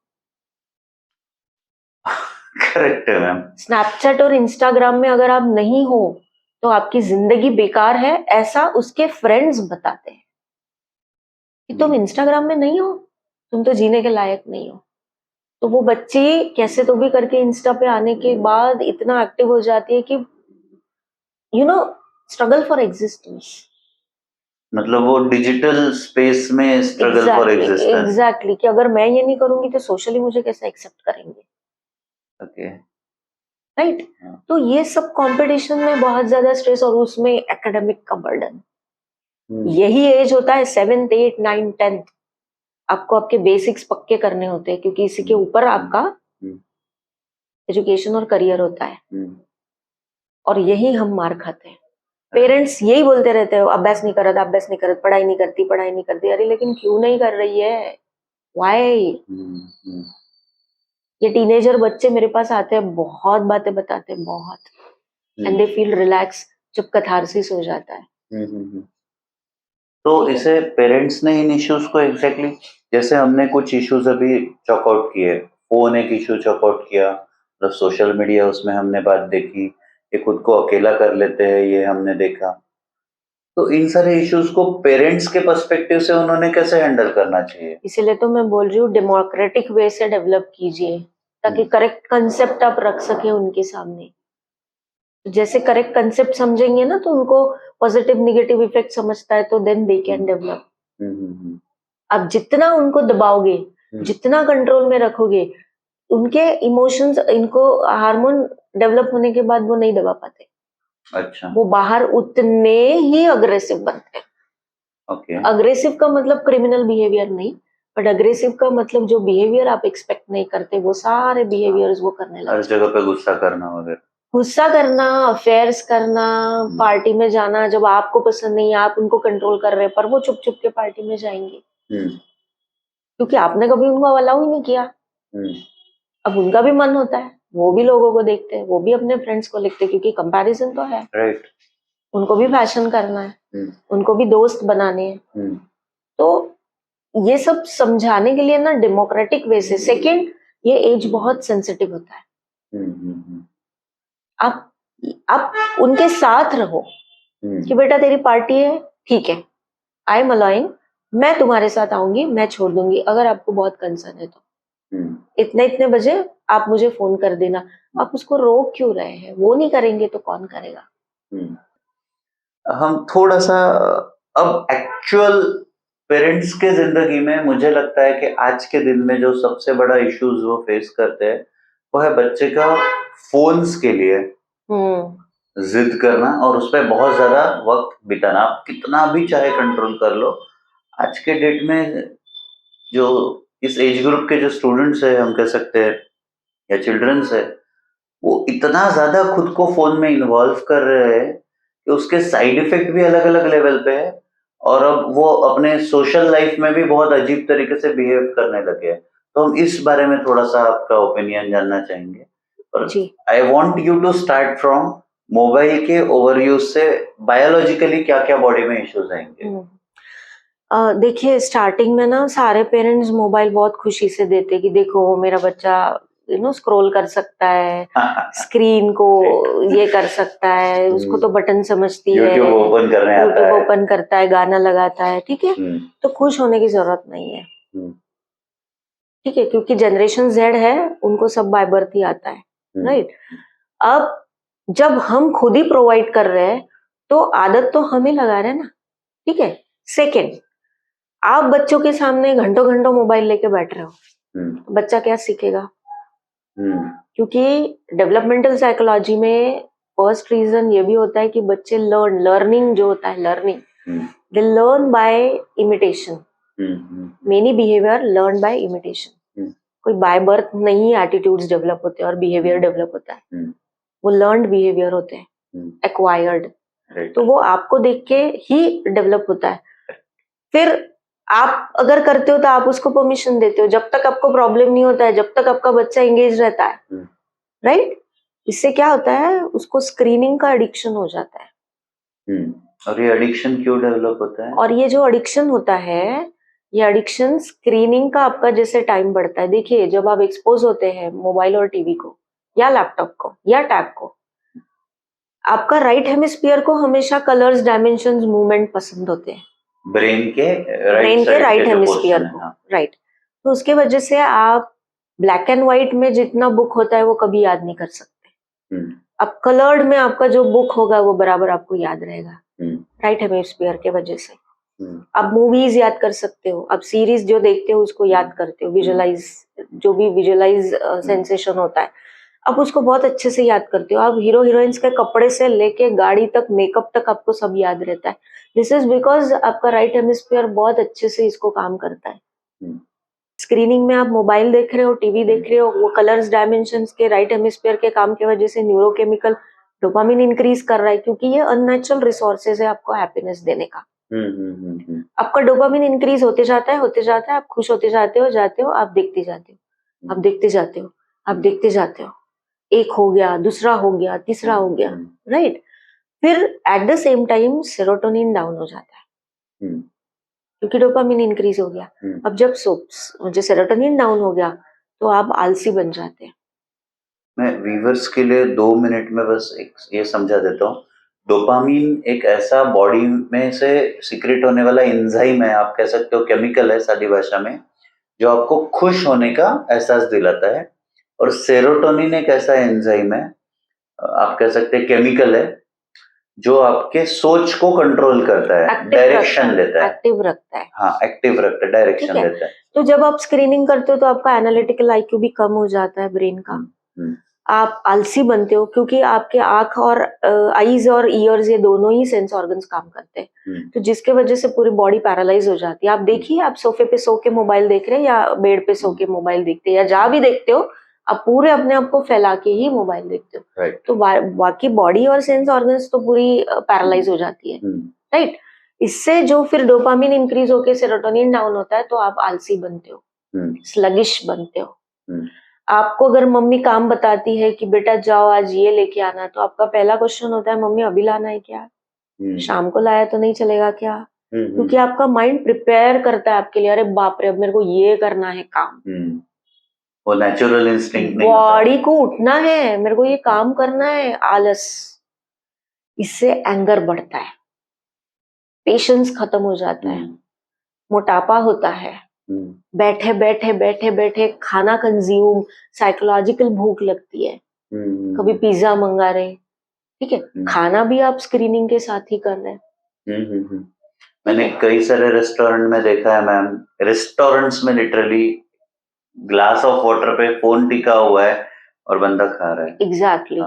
करेक्ट है मैम। स्नैपचैट और इंस्टाग्राम में अगर आप नहीं हो तो आपकी जिंदगी बेकार है, ऐसा उसके फ्रेंड्स बताते हैं कि तुम इंस्टाग्राम में नहीं हो, तुम तो जीने के लायक नहीं हो। तो वो बच्ची कैसे तो भी करके इंस्टा पे आने के बाद इतना एक्टिव हो जाती है कि स्ट्रगल फॉर एग्जिस्टेंस, मतलब वो डिजिटल स्पेस में स्ट्रगल फॉर एग्जिस्टेंस। एग्जैक्टली, कि अगर मैं ये नहीं करूंगी तो सोशली मुझे कैसे एक्सेप्ट करेंगे। ओके। राइट। तो ये सब कंपटीशन में बहुत ज्यादा स्ट्रेस, और उसमें एकेडमिक का बर्डन। यही एज होता है 7th 8th 9th 10th, आपको आपके बेसिक्स पक्के करने होते हैं, क्योंकि इसी के ऊपर आपका एजुकेशन और करियर होता है। और यही हम मार खाते हैं। पेरेंट्स यही बोलते रहते हैं, अभ्यास नहीं करत, अभ्यास नहीं करत, पढ़ाई नहीं करती। अरे लेकिन क्यों नहीं कर रही है, वाई? ये टीनेजर बच्चे मेरे पास आते हैं, बहुत बातें बताते हैं, बहुत, एंड दे फील रिलैक्स जब कैथारसिस हो जाता है। तो इसे पेरेंट्स ने इन इश्यूज को एग्जैक्टली जैसे हमने कुछ इश्यूज अभी चॉकआउट किए, फोन एक इशू चॉकआउट किया, मतलब सोशल मीडिया उसमें हमने बात देखी, ये खुद को अकेला कर लेते हैं, ये हमने देखा। तो इन सारे इश्यूज को पेरेंट्स के पर्सपेक्टिव से उन्होंने कैसे हैंडल करना चाहिए? इसीलिए तो मैं बोल रही हूँ डेमोक्रेटिक वे से डेवलप कीजिए, ताकि करेक्ट कंसेप्ट आप रख सके उनके सामने। जैसे करेक्ट कंसेप्ट समझेंगे ना तो उनको पॉजिटिव नेगेटिव इफेक्ट समझता है, तो देन दे कैन डेवलप। आप जितना उनको दबाओगे, जितना कंट्रोल में रखोगे, उनके इमोशंस, इनको हार्मोन डेवलप होने के बाद वो नहीं दबा पाते। अच्छा। वो बाहर उतने ही अग्रेसिव बनते हैं। ओके। अग्रेसिव का मतलब क्रिमिनल बिहेवियर नहीं, बट अग्रेसिव का मतलब जो बिहेवियर आप एक्सपेक्ट नहीं करते, वो सारे बिहेवियर्स वो करने लगते हैं। हर जगह पे गुस्सा करना वगैरह, गुस्सा करना, अफेयर्स करना, पार्टी में जाना जब आपको पसंद नहीं है, आप उनको कंट्रोल कर रहे हैं, पर वो चुप चुप के पार्टी में जाएंगे क्योंकि आपने कभी उनको अलाउ ही नहीं किया। अब उनका भी मन होता है, वो भी लोगों को देखते हैं, वो भी अपने फ्रेंड्स को लिखते हैं, क्योंकि कंपैरिजन तो है। राइट। उनको भी फैशन करना है, उनको भी दोस्त बनाने हैं। तो ये सब समझाने के लिए ना डेमोक्रेटिक वे से। सेकेंड, ये एज बहुत सेंसिटिव होता है। आप उनके साथ रहो कि बेटा तेरी पार्टी है, ठीक है, आई एम अलाउइंग, मैं तुम्हारे साथ आऊंगी, मैं छोड़ दूंगी, अगर आपको बहुत कंसर्न है तो इतने बजे आप मुझे फोन कर देना। आप उसको रोक क्यों रहे हैं? वो नहीं करेंगे तो कौन करेगा? हम थोड़ा सा अब एक्चुअल पेरेंट्स के जिंदगी में मुझे लगता है कि आज के दिन में जो सबसे बड़ा इश्यूज वो फेस करते हैं वो है बच्चे का फोन्स के लिए जिद करना और उस पर बहुत ज्यादा वक्त बिताना। आप कितना भी चाहे कंट्रोल कर लो, आज के डेट में जो इस एज ग्रुप के जो स्टूडेंट्स है, हम कह सकते हैं, या चिल्ड्रंस है, वो इतना ज्यादा खुद को फोन में इन्वॉल्व कर रहे हैं कि उसके साइड इफेक्ट भी अलग अलग लेवल पे है, और अब वो अपने सोशल लाइफ में भी बहुत अजीब तरीके से बिहेव करने लगे हैं। तो हम इस बारे में थोड़ा सा आपका ओपिनियन जानना चाहेंगे। I want you to start from mobile के ओवरयूज से बायोलॉजिकली क्या क्या बॉडी में इश्यूज आएंगे? देखिए स्टार्टिंग में ना सारे पेरेंट्स मोबाइल बहुत खुशी से देते कि देखो मेरा बच्चा स्क्रॉल कर सकता है, स्क्रीन को ये कर सकता है, उसको तो बटन समझती है, यूट्यूब ओपन करने आता यूट्यूब है, ओपन करता है, गाना लगाता है, ठीक है। तो खुश होने की जरूरत नहीं है, ठीक है, क्योंकि जनरेशन जेड है, उनको सब बाय बर्थ ही आता है, राइट। अब जब हम खुद ही प्रोवाइड कर रहे हैं तो आदत तो हम ही लगा रहे हैं ना, ठीक है। सेकेंड, आप बच्चों के सामने घंटों घंटों मोबाइल लेके बैठ रहे हो, बच्चा क्या सीखेगा? क्योंकि डेवलपमेंटल साइकोलॉजी में फर्स्ट रीजन ये भी होता है कि बच्चे लर्निंग जो होता है, learning they learn by imitation, many behaviour learn by imitation. कोई बाय बर्थ नहीं एटीट्यूड्स डेवलप होते हैं और बिहेवियर डेवलप होता है, वो लर्नड बिहेवियर होते हैं, एक्वायर्ड, तो वो आपको देख के ही डेवलप होता है। फिर आप अगर करते हो तो आप उसको परमिशन देते हो, जब तक आपको प्रॉब्लम नहीं होता है, जब तक आपका बच्चा एंगेज रहता है, राइट। इससे क्या होता है, उसको स्क्रीनिंग का एडिक्शन हो जाता है। और ये एडिक्शन क्यों डेवलप होता है? और ये जो एडिक्शन होता है, ये एडिक्शन स्क्रीनिंग का आपका जैसे टाइम बढ़ता है, देखिए जब आप एक्सपोज होते हैं मोबाइल और टीवी को या लैपटॉप को या टैब को, आपका राइट हेमिस्फीयर को हमेशा कलर्स, डायमेंशंस, मूवमेंट पसंद होते हैं, ब्रेन के राइट हेमिस्फीयर को, राइट। तो उसके वजह से आप ब्लैक एंड व्हाइट में जितना बुक होता है वो कभी याद नहीं कर सकते। अब कलर्ड में आपका जो बुक होगा वो बराबर आपको याद रहेगा, राइट हेमिस्फीयर के वजह से। अब मूवीज याद कर सकते हो, अब सीरीज जो देखते हो उसको याद करते हो, विजुअलाइज, जो भी विजुअलाइज सेंसेशन होता है, अब उसको बहुत अच्छे से याद करते हो। आप हीरो हीरोइंस के कपड़े से लेके गाड़ी तक, मेकअप तक आपको सब याद रहता है। दिस इज बिकॉज आपका राइट हेमिस्फीयर बहुत अच्छे से इसको काम करता है। स्क्रीनिंग में आप मोबाइल देख रहे हो, टीवी देख रहे हो, वो कलर्स, डायमेंशंस के राइट हेमिस्फीयर के काम की वजह से न्यूरोकेमिकल डोपामिन इंक्रीज कर रहा है, क्योंकि ये अननेचुरल रिसोर्सेज है आपको हैप्पीनेस देने का। आपका डोपामिन इंक्रीज होते जाता है, आप खुश होते जाते हो, आप देखते जाते हो, आप देखते जाते हो, आप देखते जाते हो, एक हो गया, दूसरा हो गया, तीसरा हो गया, राइट। फिर at the same time serotonin down हो जाता है, क्योंकि डोपामिन इंक्रीज हो गया। अब जब सेरोटोनिन डाउन हो गया तो आप आलसी बन जाते हैं। मैं व्यूवर्स के लिए 2 मिनट में बस एक ये समझा देता हूँ। डोपामिन एक ऐसा बॉडी में से सीक्रेट होने वाला एंजाइम है, आप कह सकते हो केमिकल है सादी भाषा में, जो आपको खुश होने का एहसास दिलाता है। और सेरोटोनिन एक ऐसा एंजाइम है, आप कह सकते हैं केमिकल है, जो आपके सोच को कंट्रोल करता है, डायरेक्शन देता है, एक्टिव रखता है। हाँ, एक्टिव रखता है, डायरेक्शन देता है। तो जब आप स्क्रीनिंग करते हो तो आपका एनालिटिकल आईक्यू भी कम हो जाता है ब्रेन का, आप आलसी बनते हो, क्योंकि आपके आंख और आईज और ईयर्स, ये दोनों ही सेंस ऑर्गन्स काम करते हैं, तो जिसके वजह से पूरी बॉडी पैरालाइज हो जाती है। आप देखिए, आप सोफे पे सो के मोबाइल देख रहे हैं या बेड पे सो के मोबाइल देखते हैं या जहां भी देखते हो, आप पूरे अपने आप को फैला के ही मोबाइल देखते हो, तो बाकी बॉडी और सेंस ऑर्गन्स तो पूरी पैरालाइज हो जाती है, राइट। इससे जो फिर डोपामिन इंक्रीज होके सेरोटोनिन डाउन होता है, तो आप आलसी बनते हो, स्लगिश बनते हो। आपको अगर मम्मी काम बताती है कि बेटा जाओ आज ये लेके आना, तो आपका पहला क्वेश्चन होता है मम्मी अभी लाना है क्या, शाम को लाया तो नहीं चलेगा क्या? क्योंकि आपका माइंड प्रिपेयर करता है आपके लिए, अरे बाप रे अब मेरे को ये करना है काम, वो नेचुरल इंस्टिंक्ट नहीं, बॉडी को उठना है, मेरे को ये काम करना है, आलस। इससे एंगर बढ़ता है, पेशेंस खत्म हो जाता है, मोटापा होता है, बैठे बैठे बैठे बैठे खाना कंज्यूम, साइकोलॉजिकल भूख लगती है, कभी पिज्जा मंगा रहे, ठीक है, खाना भी आप स्क्रीनिंग के साथ ही कर रहे हैं। मैंने कई सारे रेस्टोरेंट में देखा है मैम, रेस्टोरेंट्स में लिटरली ग्लास ऑफ वाटर पे फोन टिका हुआ है और बंदा खा रहा है। एग्जैक्टली।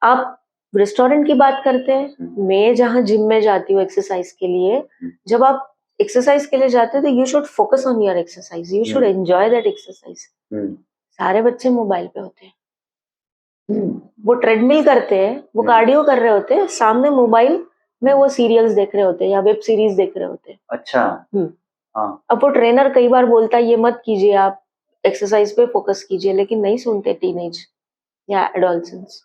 आप रेस्टोरेंट की बात करते हैं, मैं जहाँ जिम में जाती हूँ एक्सरसाइज के लिए, जब आप एक्सरसाइज के लिए जाते हो तो you should focus on your exercise, you should enjoy that exercise. सारे बच्चे मोबाइल पे होते हैं, वो ट्रेडमिल करते हैं, वो कार्डियो कर रहे होते हैं, सामने मोबाइल में वो सीरियल्स देख रहे होते हैं या वेब सीरीज देख रहे होते हैं। अच्छा। अब वो ट्रेनर कई बार बोलता है ये मत कीजिए, आप एक्सरसाइज पे फोकस कीजिए, लेकिन नहीं सुनते टीनेज या एडोलसेंस,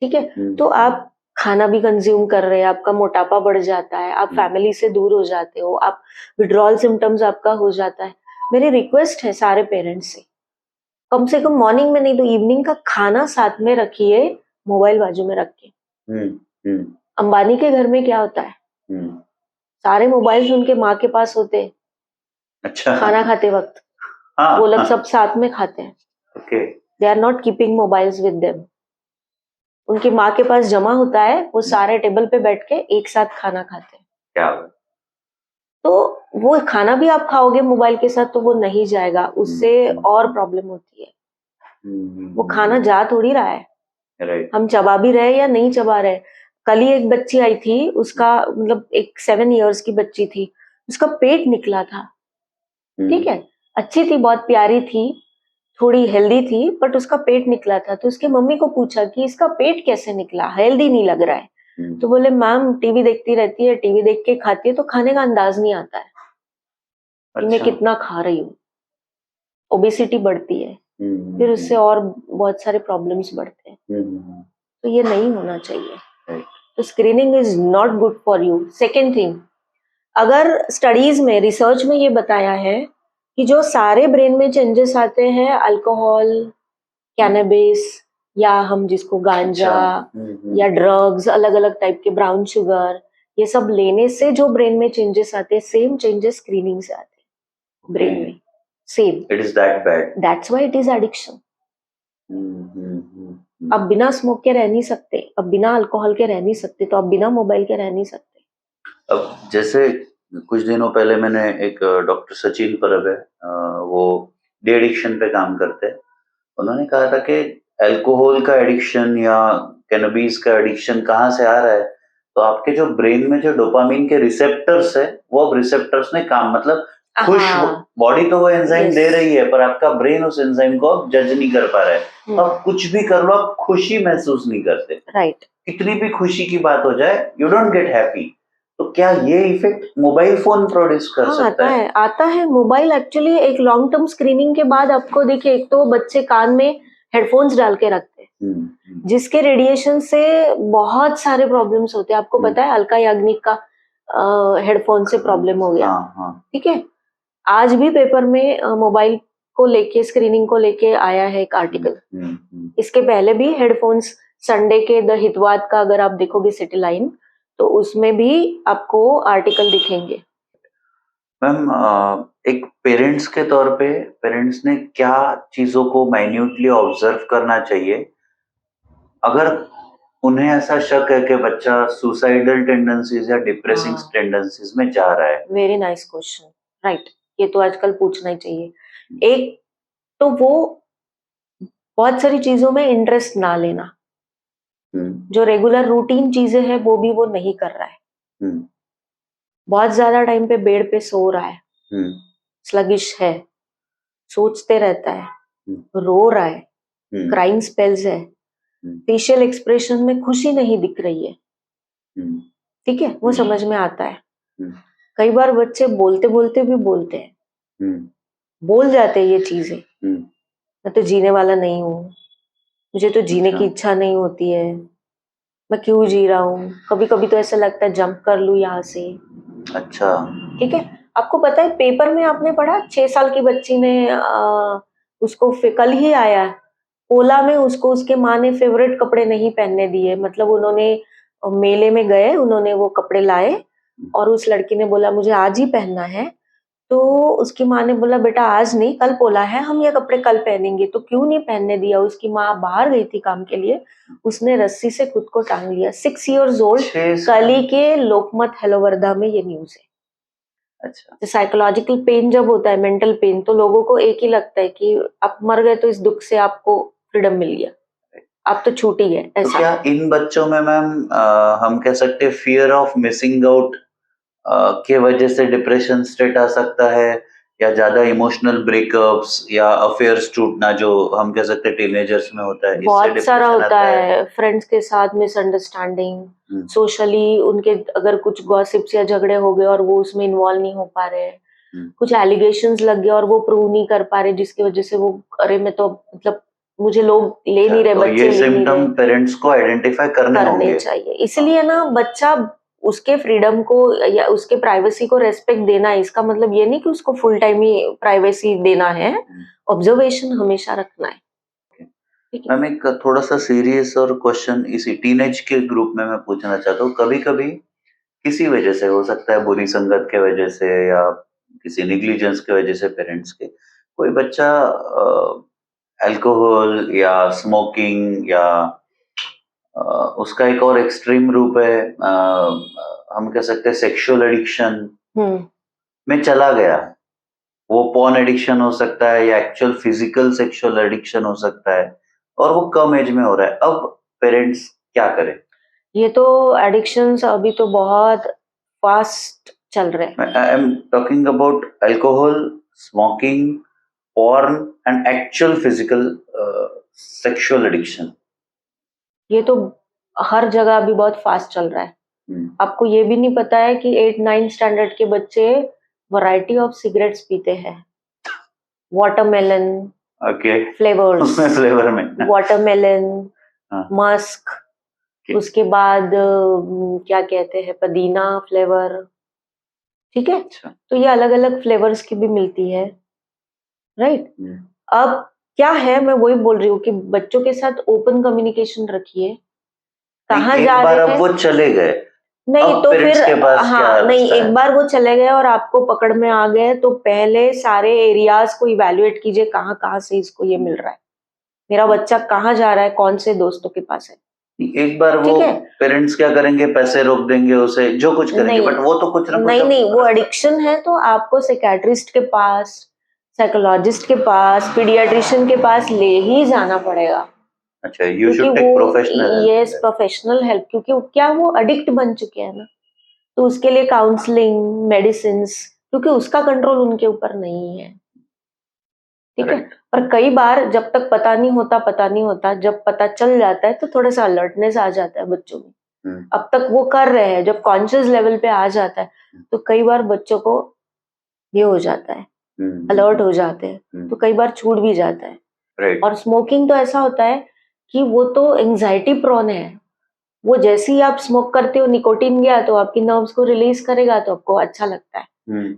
ठीक है, तो आप खाना भी कंज्यूम कर रहे हैं, आपका मोटापा बढ़ जाता है, आप फैमिली से दूर हो जाते हो, आप विड्रॉल सिम्टम्स आपका हो जाता है। मेरी रिक्वेस्ट है सारे पेरेंट्स से कम मॉर्निंग में नहीं तो इवनिंग का खाना साथ में रखिए, मोबाइल बाजू में रख के। अंबानी के घर में क्या होता है, सारे मोबाइल्स उनके माँ के पास होते हैं। अच्छा, खाना खाते वक्त वो लोग सब साथ में खाते हैं। Okay, they are not keeping mobiles with them. उनकी माँ के पास जमा होता है, वो सारे टेबल पे बैठ के एक साथ खाना खाते हैं। क्या तो वो खाना भी आप खाओगे मोबाइल के साथ तो वो नहीं जाएगा, उससे और प्रॉब्लम होती है। वो खाना जा थोड़ी रहा है, राइट, हम चबा भी रहे या नहीं चबा रहे। कल ही एक बच्ची आई थी, उसका मतलब एक 7 इयर्स की बच्ची थी, उसका पेट निकला था। ठीक है, अच्छी थी, बहुत प्यारी थी, थोड़ी हेल्दी थी, बट उसका पेट निकला था। तो उसके मम्मी को पूछा कि इसका पेट कैसे निकला, हेल्दी नहीं लग रहा है। तो बोले मैम टीवी देखती रहती है, टीवी देख के खाती है तो खाने का अंदाज नहीं आता है कि मैं कितना खा रही हूँ। ओबेसिटी बढ़ती है, फिर उससे और बहुत सारे प्रॉब्लम्स बढ़ते हैं। तो ये नहीं होना चाहिए। तो screening is not good for you. Second thing, अगर स्टडीज में, रिसर्च में ये बताया है कि जो सारे ब्रेन में चेंजेस आते हैं अल्कोहल, कैनबिस, या हम जिसको गांजा या ड्रग्स, अलग अलग टाइप के, ब्राउन शुगर, ये सब लेने से जो ब्रेन में चेंजेस आते हैं, सेम चेंजेस स्क्रीनिंग से आते हैं ब्रेन में, same. It is that bad, that's why it is addiction. अब बिना स्मोक के रह नहीं सकते, अब बिना अल्कोहल के रह नहीं सकते, तो अब बिना मोबाइल के रह नहीं सकते। अब जैसे कुछ दिनों पहले मैंने एक डॉक्टर सचिन परब है, वो डी एडिक्शन पे काम करते हैं, उन्होंने कहा था कि अल्कोहल का एडिक्शन या कैनबीस का एडिक्शन कहाँ से आ रहा है, तो आपके जो ब्रेन में जो डोपामिन के रिसेप्टर्स है, वो अब रिसेप्टर्स ने काम, मतलब खुश, बॉडी तो वो एंजाइम दे रही है पर आपका ब्रेन उस एंजाइम को जज नहीं कर पा रहा है। आप कुछ भी कर लो, आप खुशी महसूस नहीं करते। राइट, कितनी भी खुशी की बात हो जाए, यू डोंट गेट हैप्पी। तो क्या ये इफेक्ट मोबाइल फोन प्रोड्यूस कर सकता है? आता है। मोबाइल एक्चुअली एक लॉन्ग टर्म स्क्रीनिंग के बाद आपको देखिए, एक तो बच्चे कान में हेडफोन्स डाल के रखते हैं, जिसके रेडिएशन से बहुत सारे प्रॉब्लम्स होते हैं। आपको पता है अलका याग्निक का हेडफोन से प्रॉब्लम हो गया। ठीक है, आज भी पेपर में मोबाइल को लेके, स्क्रीनिंग को लेके आया है एक आर्टिकल। इसके पहले भी हेडफोन्स, संडे के द हितवाद का अगर आप देखोगे सिटी लाइन, तो उसमें भी आपको आर्टिकल दिखेंगे। मैम, एक पेरेंट्स के तौर पे पेरेंट्स ने क्या चीजों को माइन्यूटली ऑब्जर्व करना चाहिए अगर उन्हें ऐसा शक है कि बच्चा सुसाइडल टेंडेंसीज या डिप्रेसिंग टेंडेंसीज में जा रहा है? वेरी नाइस क्वेश्चन, राइट, ये तो आजकल पूछना ही चाहिए। एक तो वो बहुत सारी चीजों में इंटरेस्ट ना लेना, जो रेगुलर रूटीन चीजें हैं वो भी वो नहीं कर रहा है, बहुत ज्यादा टाइम पे बेड पे सो रहा है, स्लगिश है, सोचते रहता है, रो रहा है, क्राइंग स्पेल्स है, फेशियल एक्सप्रेशन में खुशी नहीं दिख रही है। ठीक है, वो समझ में आता है। कई बार बच्चे बोलते बोलते भी बोलते हैं, बोल जाते हैं ये चीजें, मैं तो जीने वाला नहीं हूँ, मुझे तो जीने की इच्छा नहीं होती है, मैं क्यों जी रहा हूँ, कभी कभी तो ऐसा लगता है जंप कर लूं यहाँ से। अच्छा, ठीक है, आपको पता है पेपर में आपने पढ़ा 6 साल की बच्ची ने उसको कल ही आया, ओला में उसको उसके माँ ने फेवरेट कपड़े नहीं पहनने दिए। मतलब उन्होंने मेले में गए, उन्होंने वो कपड़े लाए और उस लड़की ने बोला मुझे आज ही पहनना है, तो उसकी माँ ने बोला बेटा आज नहीं, कल पोला है, हम ये कपड़े कल पहनेंगे। तो क्यों नहीं पहनने दिया? उसकी माँ बाहर गई थी काम के लिए, उसने रस्सी से खुद को टांग लिया। 6 years old, कल ही के लोकमत हेलोवर्धा में ये न्यूज है। अच्छा, तो साइकोलॉजिकल पेन जब होता है, मेंटल पेन, तो लोगों को एक ही लगता है कि आप मर गए तो इस दुख से आपको फ्रीडम मिल गया, आप तो छूट ही गए। तो क्या इन बच्चों में मैम हम कह सकते हैं फियर ऑफ मिसिंग आउट के वजह से डिप्रेशन स्टेट आ सकता है, या ज्यादा इमोशनल ब्रेकअप्स या अफेयर्स टूटना जो हम कह सकते हैं टीनेजर्स में होता है, बहुत सारा होता है। फ्रेंड्स के साथ मिसअंडरस्टैंडिंग, सोशली उनके अगर कुछ गॉसिप्स या झगड़े हो गए और वो उसमें इन्वॉल्व नहीं हो पा रहे, कुछ एलिगेशंस लग गए और वो प्रूव नहीं कर पा रहे, जिसकी वजह से वो, अरे मैं तो मतलब मुझे लोग ले नहीं रहे, तो बच्चे ये ले नहीं रहे, सिम्टम पेरेंट्स को आइडेंटिफाई करने करने होंगे। चाहिए। इसलिए ना बच्चा उसके फ्रीडम को या उसके प्राइवेसी को रेस्पेक्ट देना है। इसका मतलब ये नहीं कि उसको फुल टाइम ही प्राइवेसी देना है, ऑब्जर्वेशन हमेशा रखना है। ठीक है। मैम एक थोड़ा सा सीरियस और क्वेश्चन इसी टीनेज के ग्रुप में मैं पूछना चाहता हूँ। कभी कभी किसी वजह से, हो सकता है बुरी संगत के वजह से या किसी निग्लिजेंस की वजह से पेरेंट्स के, कोई बच्चा अल्कोहल या स्मोकिंग या उसका एक और एक्सट्रीम रूप है, हम कह सकते हैं सेक्सुअल एडिक्शन में चला गया। वो पॉर्न एडिक्शन हो सकता है या एक्चुअल फिजिकल सेक्सुअल एडिक्शन हो सकता है, और वो कम एज में हो रहा है। अब पेरेंट्स क्या करें? ये तो एडिक्शंस अभी तो बहुत फास्ट चल रहे हैं। I am talking about alcohol, smoking, porn and actual physical sexual addiction. ये तो हर जगह अभी बहुत फास्ट चल रहा है। आपको ये भी नहीं पता है कि 8-9 स्टैंडर्ड के बच्चे वैरायटी ऑफ सिगरेट्स पीते हैं। वाटरमेलन ओके, फ्लेवर्स, उसमें फ्लेवर में वाटरमेलन, हाँ, मस्क, okay. उसके बाद क्या कहते हैं, पुदीना फ्लेवर। ठीक है। अच्छा। तो ये अलग अलग फ्लेवर्स की भी मिलती है, राइट। अब क्या है, मैं वही बोल रही हूँ कि बच्चों के साथ ओपन कम्युनिकेशन रखिए। कहाँ एक जा बार रहे अब हैं, वो चले गए, नहीं अब तो पेरेंट्स फिर के पास क्या हाँ, नहीं, रास्ता है? एक बार वो चले गए और आपको पकड़ में आ गए तो पहले सारे एरियाज को इवैल्यूएट कीजिए, कहाँ कहाँ से इसको ये मिल रहा है, मेरा बच्चा कहाँ जा रहा है, कौन से दोस्तों के पास है। एक बार वो ठीक है। पेरेंट्स क्या करेंगे, पैसे रोक देंगे उसे, जो कुछ करेंगे, नहीं बट वो तो कुछ ना कुछ नहीं नहीं, वो रास्ता- एडिक्शन है तो आपको साइकेट्रिस्ट के पास, साइकोलॉजिस्ट के पास, पीडियाट्रिशियन के पास ले ही जाना पड़ेगा। अच्छा, यू क्योंकि शुड टेक वो, professional yes, help. Professional help, क्योंकि क्या वो एडिक्ट बन चुके हैं ना, तो उसके लिए काउंसलिंग, मेडिसिन, क्योंकि उसका कंट्रोल उनके ऊपर नहीं है। ठीक है। करेक्ट। पर कई बार जब तक पता नहीं होता, जब पता चल जाता है तो थोड़ा सा अलर्टनेस आ जाता है बच्चों में। अब तक वो कर रहे हैं, जब कॉन्शियस लेवल पे आ जाता है तो कई बार बच्चों को ये हो जाता है, अलर्ट हो जाते हैं, तो कई बार छूट भी जाता है। राइट। और स्मोकिंग तो ऐसा होता है कि वो तो एंजाइटी प्रोन है। वो जैसे ही आप स्मोक करते हो, निकोटीन गया तो आपकी नर्व्स को रिलीज करेगा तो आपको अच्छा लगता है।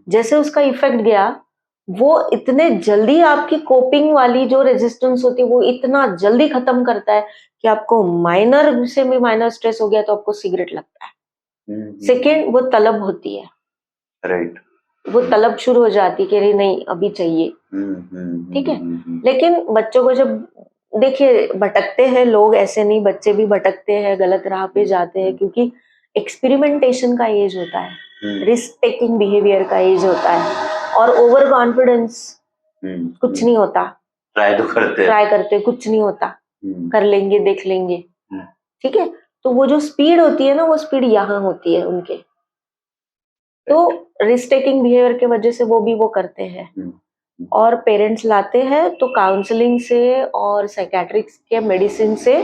जैसे उसका इफेक्ट गया, वो इतने जल्दी आपकी कोपिंग वाली जो रेजिस्टेंस होती है वो इतना जल्दी खत्म करता है कि आपको माइनर से भी माइनर स्ट्रेस हो गया तो आपको सिगरेट लगता है। सेकेंड, वो तलब होती है, राइट। वो तलब शुरू हो जाती है कि अरे नहीं अभी चाहिए। ठीक है। लेकिन बच्चों को जब देखिए, भटकते हैं लोग, ऐसे नहीं, बच्चे भी भटकते हैं, गलत राह पे जाते हैं, क्योंकि एक्सपेरिमेंटेशन का एज होता है, रिस्क टेकिंग बिहेवियर का एज होता है, और ओवर कॉन्फिडेंस कुछ नहीं होता। ट्राई तो करते कुछ नहीं होता, कर लेंगे, देख लेंगे। ठीक है। तो वो जो स्पीड होती है ना, वो स्पीड यहाँ होती है उनके, तो रिस्क टेकिंग बिहेवियर के वजह से वो भी वो करते हैं। और पेरेंट्स लाते हैं तो काउंसलिंग से और साइकेट्रिक्स के मेडिसिन से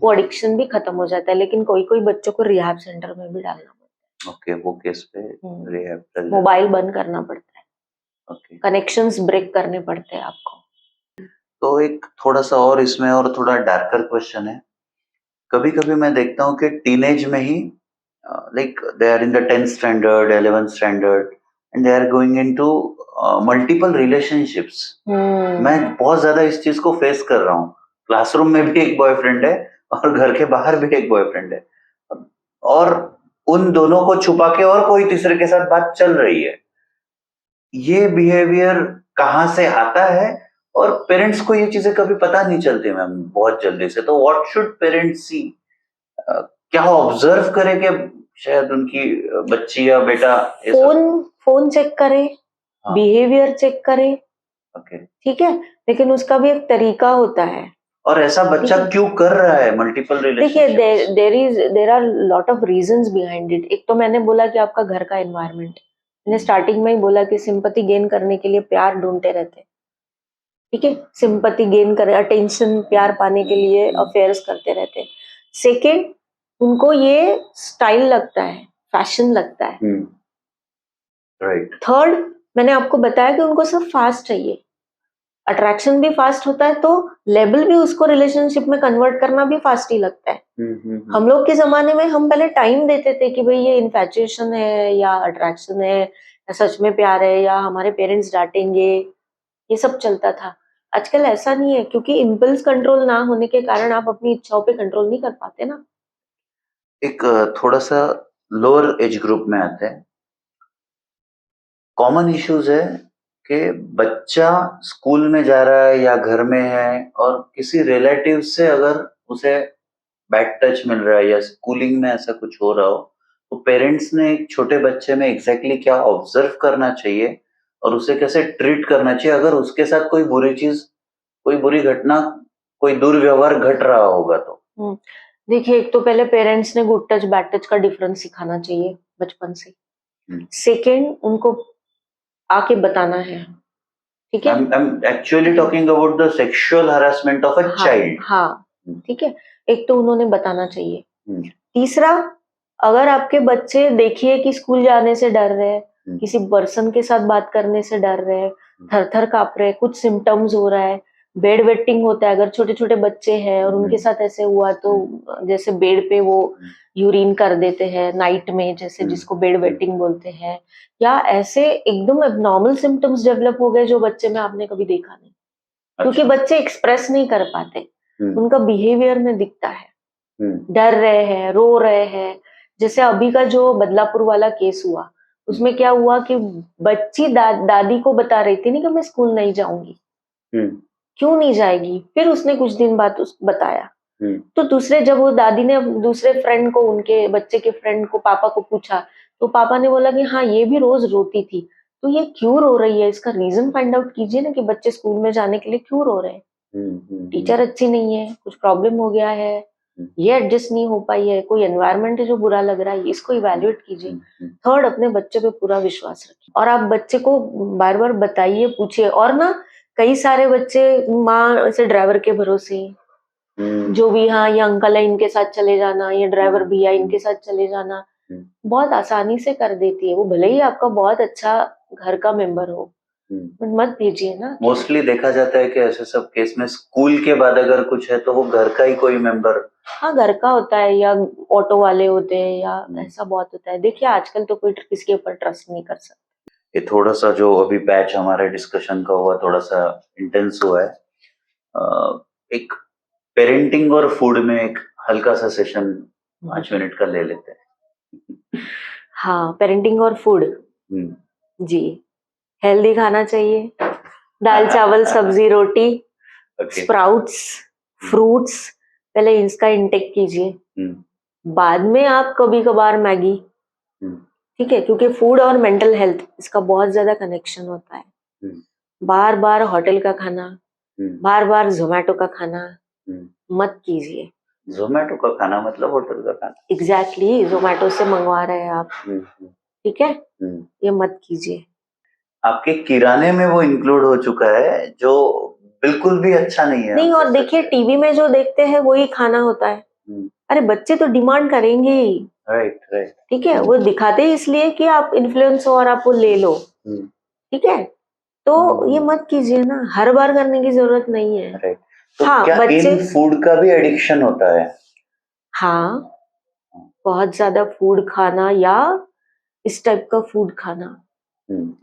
वो एडिक्शन भी खत्म हो जाता है। लेकिन कोई कोई बच्चों को रिहैब सेंटर में भी डालना पड़ता है। ओके, वो केस पे रिहैब, मोबाइल बंद करना पड़ता है, ओके, कनेक्शंस ब्रेक करने पड़ते हैं आपको। तो एक थोड़ा सा और इसमें और थोड़ा डार्कर क्वेश्चन है। कभी कभी मैं देखता हूँ कि टीनेज में ही like they are in the 10th standard, 11th standard, and they are going into multiple relationships. मैं बहुत ज्यादा इस चीज को फेस कर रहा हूँ। क्लासरूम में भी एक बॉयफ्रेंड है और घर के बाहर भी एक बॉयफ्रेंड है, और उन दोनों को छुपा के और कोई तीसरे के साथ बात चल रही है। ये बिहेवियर कहाँ से आता है? और पेरेंट्स को ये चीजें कभी पता नहीं चलती मैम बहुत जल्दी से, तो व्हाट शुड पेरेंट्स सी? क्या ऑब्जर्व करे कि शायद उनकी बच्ची या बेटा फोन चेक करे, बिहेवियर चेक करे। ओके, ठीक है। लेकिन उसका भी एक तरीका होता है। और ऐसा बच्चा क्यों कर रहा है मल्टीपल रिलेशनशिप्स? देखिए, there are lot of reasons behind it. एक तो मैंने बोला कि आपका घर का एनवायरनमेंट, मैंने स्टार्टिंग में ही बोला कि सिंपैथी गेन करने के लिए प्यार ढूंढते रहते हैं। ठीक है। सिंपैथी गेन करे, अटेंशन, प्यार पाने के लिए अफेयर्स करते रहते हैं। सेकेंड, उनको ये स्टाइल लगता है, फैशन लगता है। राइट। थर्ड, मैंने आपको बताया कि उनको सब फास्ट चाहिए। अट्रैक्शन भी फास्ट होता है, तो लेवल भी उसको रिलेशनशिप में कन्वर्ट करना भी फास्ट ही लगता है। हम लोग के जमाने में हम पहले टाइम देते थे कि भाई ये इन्फैचुएशन है या अट्रैक्शन है या सच में प्यार है या हमारे पेरेंट्स डांटेंगे, ये सब चलता था। आजकल ऐसा नहीं है, क्योंकि इम्पल्स कंट्रोल ना होने के कारण आप अपनी इच्छाओं पे कंट्रोल नहीं कर पाते ना। एक थोड़ा सा लोअर एज ग्रुप में आते हैं। कॉमन इश्यूज है कि बच्चा स्कूल में जा रहा है या घर में है और किसी रिलेटिव से अगर उसे बैड टच मिल रहा है या स्कूलिंग में ऐसा कुछ हो रहा हो, तो पेरेंट्स ने एक छोटे बच्चे में एग्जैक्टली क्या ऑब्जर्व करना चाहिए और उसे कैसे ट्रीट करना चाहिए अगर उसके साथ कोई बुरी चीज, कोई बुरी घटना, कोई दुर्व्यवहार घट रहा होगा तो। देखिए, एक तो पहले पेरेंट्स ने गुड टच बैड टच का डिफरेंस सिखाना चाहिए बचपन से। सेकेंड, उनको आके बताना है, ठीक है। I'm actually talking about the sexual harassment of a child. हाँ, ठीक है, एक तो उन्होंने बताना चाहिए। तीसरा, अगर आपके बच्चे देखिए कि स्कूल जाने से डर रहे हैं, किसी पर्सन के साथ बात करने से डर रहे हैं, थर थर कांप रहे हैं, कुछ सिम्टम्स हो रहा है, बेड वेटिंग होता है, अगर छोटे छोटे बच्चे हैं और उनके साथ ऐसे हुआ तो जैसे बेड पे वो यूरिन कर देते हैं नाइट में, जैसे जिसको बेड वेटिंग बोलते हैं, या ऐसे एकदम एबनॉर्मल सिम्टम्स डेवलप हो गए जो बच्चे में आपने कभी देखा नहीं, क्योंकि बच्चे एक्सप्रेस नहीं कर पाते, उनका बिहेवियर में दिखता है, डर रहे हैं, रो रहे हैं। जैसे अभी का जो बदलापुर वाला केस हुआ, उसमें क्या हुआ कि बच्ची दादी को बता रही थी नहीं कि मैं स्कूल नहीं जाऊंगी। क्यों नहीं जाएगी? फिर उसने कुछ दिन बाद बताया, तो दूसरे, जब वो दादी ने दूसरे फ्रेंड को, उनके बच्चे के फ्रेंड को, पापा को पूछा, तो पापा ने बोला कि हाँ ये भी रोज रोती थी, तो ये क्यों रो रही है, इसका रीजन फाइंड आउट कीजिए ना कि बच्चे स्कूल में जाने के लिए क्यों रो रहे हैं। टीचर अच्छी नहीं है, कुछ प्रॉब्लम हो गया है, ये एडजस्ट नहीं हो पाई है, कोई एनवायरनमेंट है जो बुरा लग रहा है, इसको इवैल्यूएट कीजिए। थर्ड, अपने बच्चे पे पूरा विश्वास रखिए और आप बच्चे को बार बार बताइए, पूछिए। और ना, कई सारे बच्चे माँ से ड्राइवर के भरोसे, जो भी, हाँ ये अंकल है इनके साथ चले जाना, ये ड्राइवर भैया इनके साथ चले जाना, बहुत आसानी से कर देती है वो, भले ही आपका बहुत अच्छा घर का मेंबर हो, मत भेजिए ना। मोस्टली देखा जाता है कि ऐसे सब केस में स्कूल के बाद अगर कुछ है तो वो घर का ही कोई मेंबर, हाँ घर का होता है या ऑटो वाले होते हैं या ऐसा बहुत होता है। देखिए आजकल तो कोई किसी के ऊपर ट्रस्ट नहीं कर सकता। ये थोड़ा सा जो अभी बैच हमारे डिस्कशन का हुआ, थोड़ा सा इंटेंस हुआ है। एक पेरेंटिंग और फूड में एक हल्का सा सेशन 5 मिनट का ले लेते हैं। हाँ, पेरेंटिंग और फूड जी, हेल्दी खाना चाहिए, दाल चावल सब्जी रोटी, स्प्राउट्स, फ्रूट्स, पहले इसका इंटेक कीजिए, बाद में आप कभी कभार मैगी, ठीक है, क्योंकि फूड और मेंटल हेल्थ इसका बहुत ज्यादा कनेक्शन होता है। बार बार होटल का खाना, बार बार जोमेटो का खाना मत कीजिए। जोमेटो का खाना मतलब होटल का खाना? एग्जैक्टली, जोमेटो से मंगवा रहे हैं आप, ठीक है, ये मत कीजिए। आपके किराने में वो इंक्लूड हो चुका है जो बिल्कुल भी अच्छा नहीं है। नहीं, और देखिए टीवी में जो देखते हैं वही खाना होता है। अरे बच्चे तो डिमांड करेंगे ही, राइट राइट, ठीक है, वो दिखाते ही इसलिए कि आप इन्फ्लुएंस हो और आप वो ले लो, ठीक है, तो ये मत कीजिए ना, हर बार करने की जरूरत नहीं है। राइट, तो हाँ, क्या बच्चे, इन फूड का भी एडिक्शन होता है? हाँ, बहुत ज्यादा फूड खाना या इस टाइप का फूड खाना,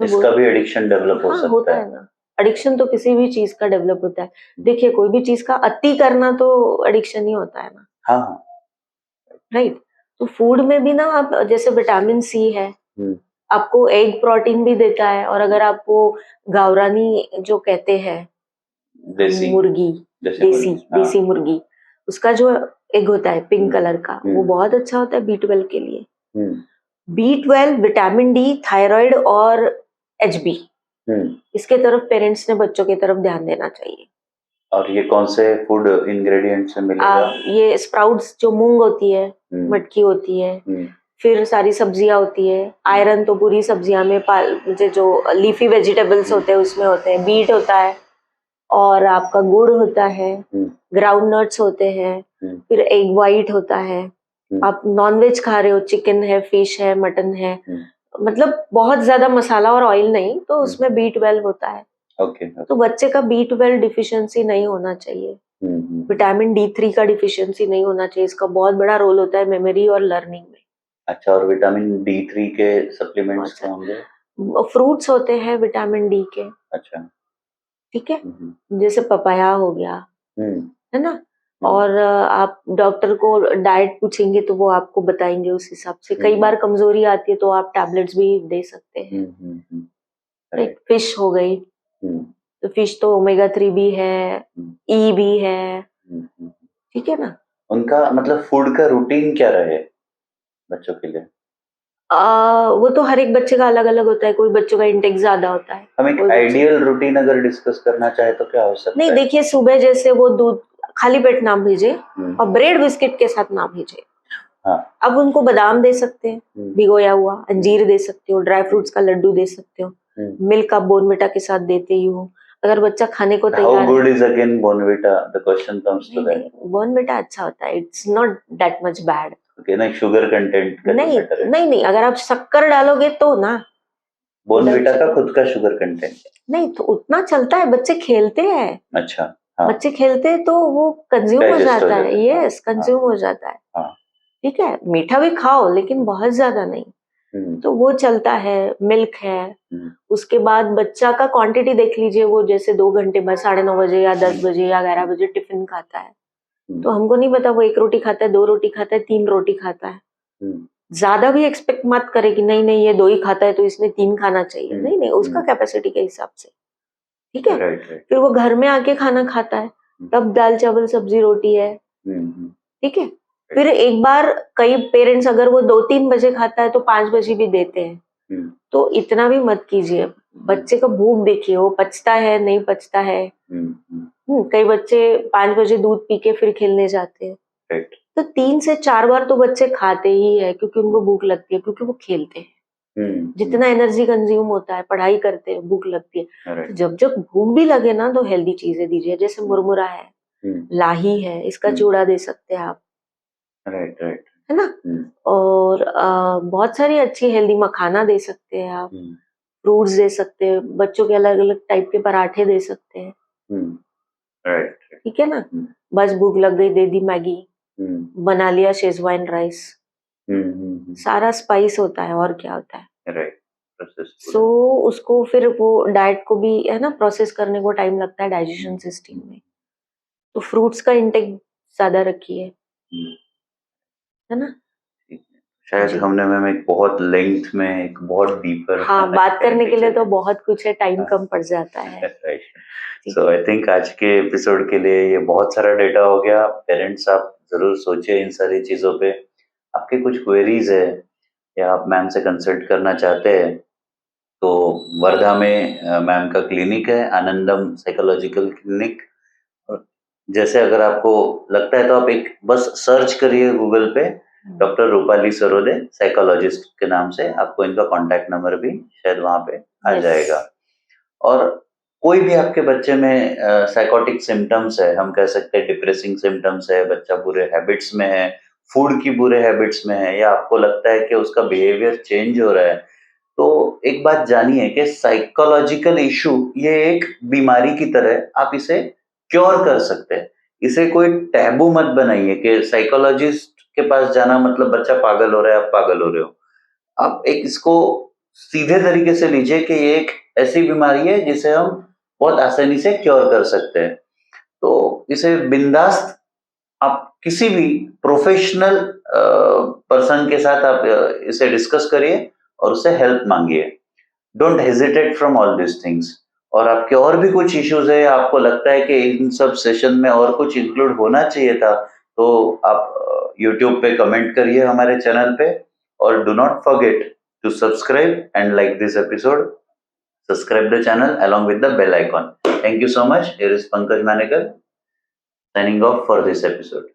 इसका भी एडिक्शन डेवलप हो सकता होता है ना। एडिक्शन तो किसी भी चीज का डेवलप होता है। देखिए कोई भी चीज का अति करना तो एडिक्शन ही होता है ना। हाँ, राइट, तो फूड में भी ना, आप जैसे विटामिन सी है, आपको एग प्रोटीन भी देता है, और अगर आपको गावरानी जो कहते हैं मुर्गी, देसी मुर्गी, उसका जो एग होता है पिंक कलर का, वो बहुत अच्छा होता है B12 के लिए। B12, विटामिन डी, थायराइड और HB, इसके तरफ पेरेंट्स ने बच्चों की तरफ ध्यान देना चाहिए। और ये कौन से फूड इंग्रेडिएंट से मिलेगा? ये स्प्राउट्स, जो मूंग होती है, मटकी होती है, फिर सारी सब्जियां होती है। आयरन तो पूरी सब्जियां में, जो लीफी वेजिटेबल्स होते हैं उसमें होते हैं, बीट होता है और आपका गुड़ होता है, ग्राउंड नट्स होते हैं, फिर एग वाइट होता है। आप नॉनवेज खा रहे हो, चिकन है, फिश है, मटन है, मतलब बहुत ज्यादा मसाला और ऑयल नहीं, तो उसमें B12 होता है। ओके। तो बच्चे का B12 डिफिशियंसी नहीं होना चाहिए, विटामिन D3 का डिफिशियंसी नहीं होना चाहिए। इसका बहुत बड़ा रोल होता है मेमोरी और लर्निंग में। अच्छा, और विटामिन D3 के सप्लीमेंट्स बहुत क्या होंगे? फ्रूट्स होते हैं विटामिन D के, अच्छा। ठीक है, जैसे पपाया हो गया, है ना। और आप डॉक्टर को डाइट पूछेंगे तो वो आपको बताएंगे उस हिसाब से। कई बार कमजोरी आती है तो आप टैबलेट्स भी दे सकते हैं। एक फिश हो गई, तो फिश तो ओमेगा 3 भी है, ई भी है, ठीक है ना। उनका मतलब फूड का रूटीन क्या रहे बच्चों के लिए? वो तो हर एक बच्चे का अलग अलग होता है। कोई बच्चों का इंटेक ज्यादा होता है, हम एक आइडियल रूटीन अगर डिस्कस करना चाहे तो क्या हो सकता नहीं है? देखिए, सुबह जैसे वो दूध खाली पेट ना भेजे और ब्रेड बिस्किट के साथ ना भेजे। हाँ। अब उनको बादाम दे सकते हैं भिगोया हुआ, अंजीर दे सकते हो, ड्राई फ्रूट्स का लड्डू दे सकते हो, मिल्क आप बोर्नविटा के साथ देते ही हो। अगर बच्चा खाने को तैयार How good is again Bournvita? The question comes to that. Bournvita अच्छा होता है, it's not that much bad. Okay, ना शुगर कंटेंट का नहीं मैटर है। नहीं नहीं, अगर आप शक्कर डालोगे तो ना। बोर्नविटा का खुद का शुगर कंटेंट नहीं तो उतना चलता है, बच्चे खेलते हैं। अच्छा। हाँ। बच्चे खेलते हैं तो वो कंज्यूम हो Digest जाता है, यस हाँ। कंज्यूम हो जाता है। हाँ। ठीक है, मीठा भी खाओ लेकिन बहुत ज्यादा नहीं। तो वो चलता है, मिल्क है। उसके बाद बच्चा का क्वांटिटी देख लीजिए, वो जैसे 2 घंटे बाद 9:30 बजे या 10 बजे या 11 बजे टिफिन खाता है, तो हमको नहीं पता वो 1 रोटी खाता है, 2 रोटी खाता है, 3 रोटी खाता है। ज्यादा भी एक्सपेक्ट मत करे कि नहीं नहीं ये 2 ही खाता है तो इसने 3 खाना चाहिए। नहीं नहीं, उसका कैपेसिटी के हिसाब से, ठीक है। फिर वो घर में आके खाना खाता है, तब दाल चावल सब्जी रोटी है, ठीक है। फिर एक बार कई पेरेंट्स अगर वो 2-3 बजे खाता है तो 5 बजे भी देते हैं, तो इतना भी मत कीजिए। बच्चे का भूख देखिए, वो पचता है नहीं पचता है। कई बच्चे 5 बजे दूध पी के फिर खेलने जाते हैं, तो 3 से 4 बार तो बच्चे खाते ही है, क्योंकि उनको भूख लगती है, क्योंकि वो खेलते हैं। जितना एनर्जी कंज्यूम होता है, पढ़ाई करते हैं, भूख लगती है। तो जब जब भूख भी लगे ना तो हेल्दी चीजें दीजिए, जैसे मुरमुरा है, लाही है, इसका चूड़ा दे सकते हैं आप, राइट राइट, है ना। और बहुत सारी अच्छी हेल्दी मखाना दे सकते हैं आप, फ्रूट्स दे सकते हैं, बच्चों के अलग अलग टाइप के पराठे दे सकते हैं, राइट, ठीक है ना। बस भूख लग गई, दे दी मैगी, बना लिया शेजवान राइस, सारा स्पाइस होता है और क्या होता है, राइट। सो उसको फिर वो डाइट को भी है ना प्रोसेस करने को टाइम लगता है डाइजेशन सिस्टम में, तो फ्रूट्स का इंटेक ज्यादा रखिए, है ना। शायद हमने मैम एक बहुत लेंथ में एक बहुत डीपर, हाँ, बात करने के लिए तो बहुत कुछ है, टाइम कम पड़ जाता है। सो आई थिंक आज के एपिसोड के लिए ये बहुत सारा डेटा हो गया। पेरेंट्स आप जरूर सोचिए इन सारी चीजों पे। आपके कुछ क्वेरीज है या आप मैम से कंसल्ट करना चाहते हैं तो वर्धा में मैम का क्लिनिक है, आनंदम साइकोलॉजिकल क्लिनिक। जैसे अगर आपको लगता है तो आप एक बस सर्च करिए गूगल पे डॉक्टर रूपाली सरोदे साइकोलॉजिस्ट के नाम से, आपको इनका कॉन्टैक्ट नंबर भी शायद वहां पे आ जाएगा। और कोई भी आपके बच्चे में साइकोटिक सिम्टम्स है, हम कह सकते हैं डिप्रेसिंग सिम्टम्स है, बच्चा बुरे हैबिट्स में है, फूड की बुरे हैबिट्स में है, या आपको लगता है कि उसका बिहेवियर चेंज हो रहा है, तो एक बात जानिए कि साइकोलॉजिकल इशू ये एक बीमारी की तरह आप इसे क्योर कर सकते हैं। इसे कोई टैबू मत बनाइए कि साइकोलॉजिस्ट के पास जाना मतलब बच्चा पागल हो रहा है, आप पागल हो रहे हो। आप एक इसको सीधे तरीके से लीजिए कि ये एक ऐसी बीमारी है जिसे हम बहुत आसानी से क्योर कर सकते हैं। तो इसे बिंदास आप किसी भी प्रोफेशनल पर्सन के साथ आप इसे डिस्कस करिए और उससे हेल्प मांगिए। Don't hesitate from all this things. और आपके और भी कुछ इश्यूज है, आपको लगता है कि इन सब सेशन में और कुछ इंक्लूड होना चाहिए था, तो आप यूट्यूब पे कमेंट करिए हमारे चैनल पे। और do not forget to subscribe and like this episode. Subscribe the channel along with the bell icon. Thank you so much. Here is Pankaj Manekar signing off for this episode.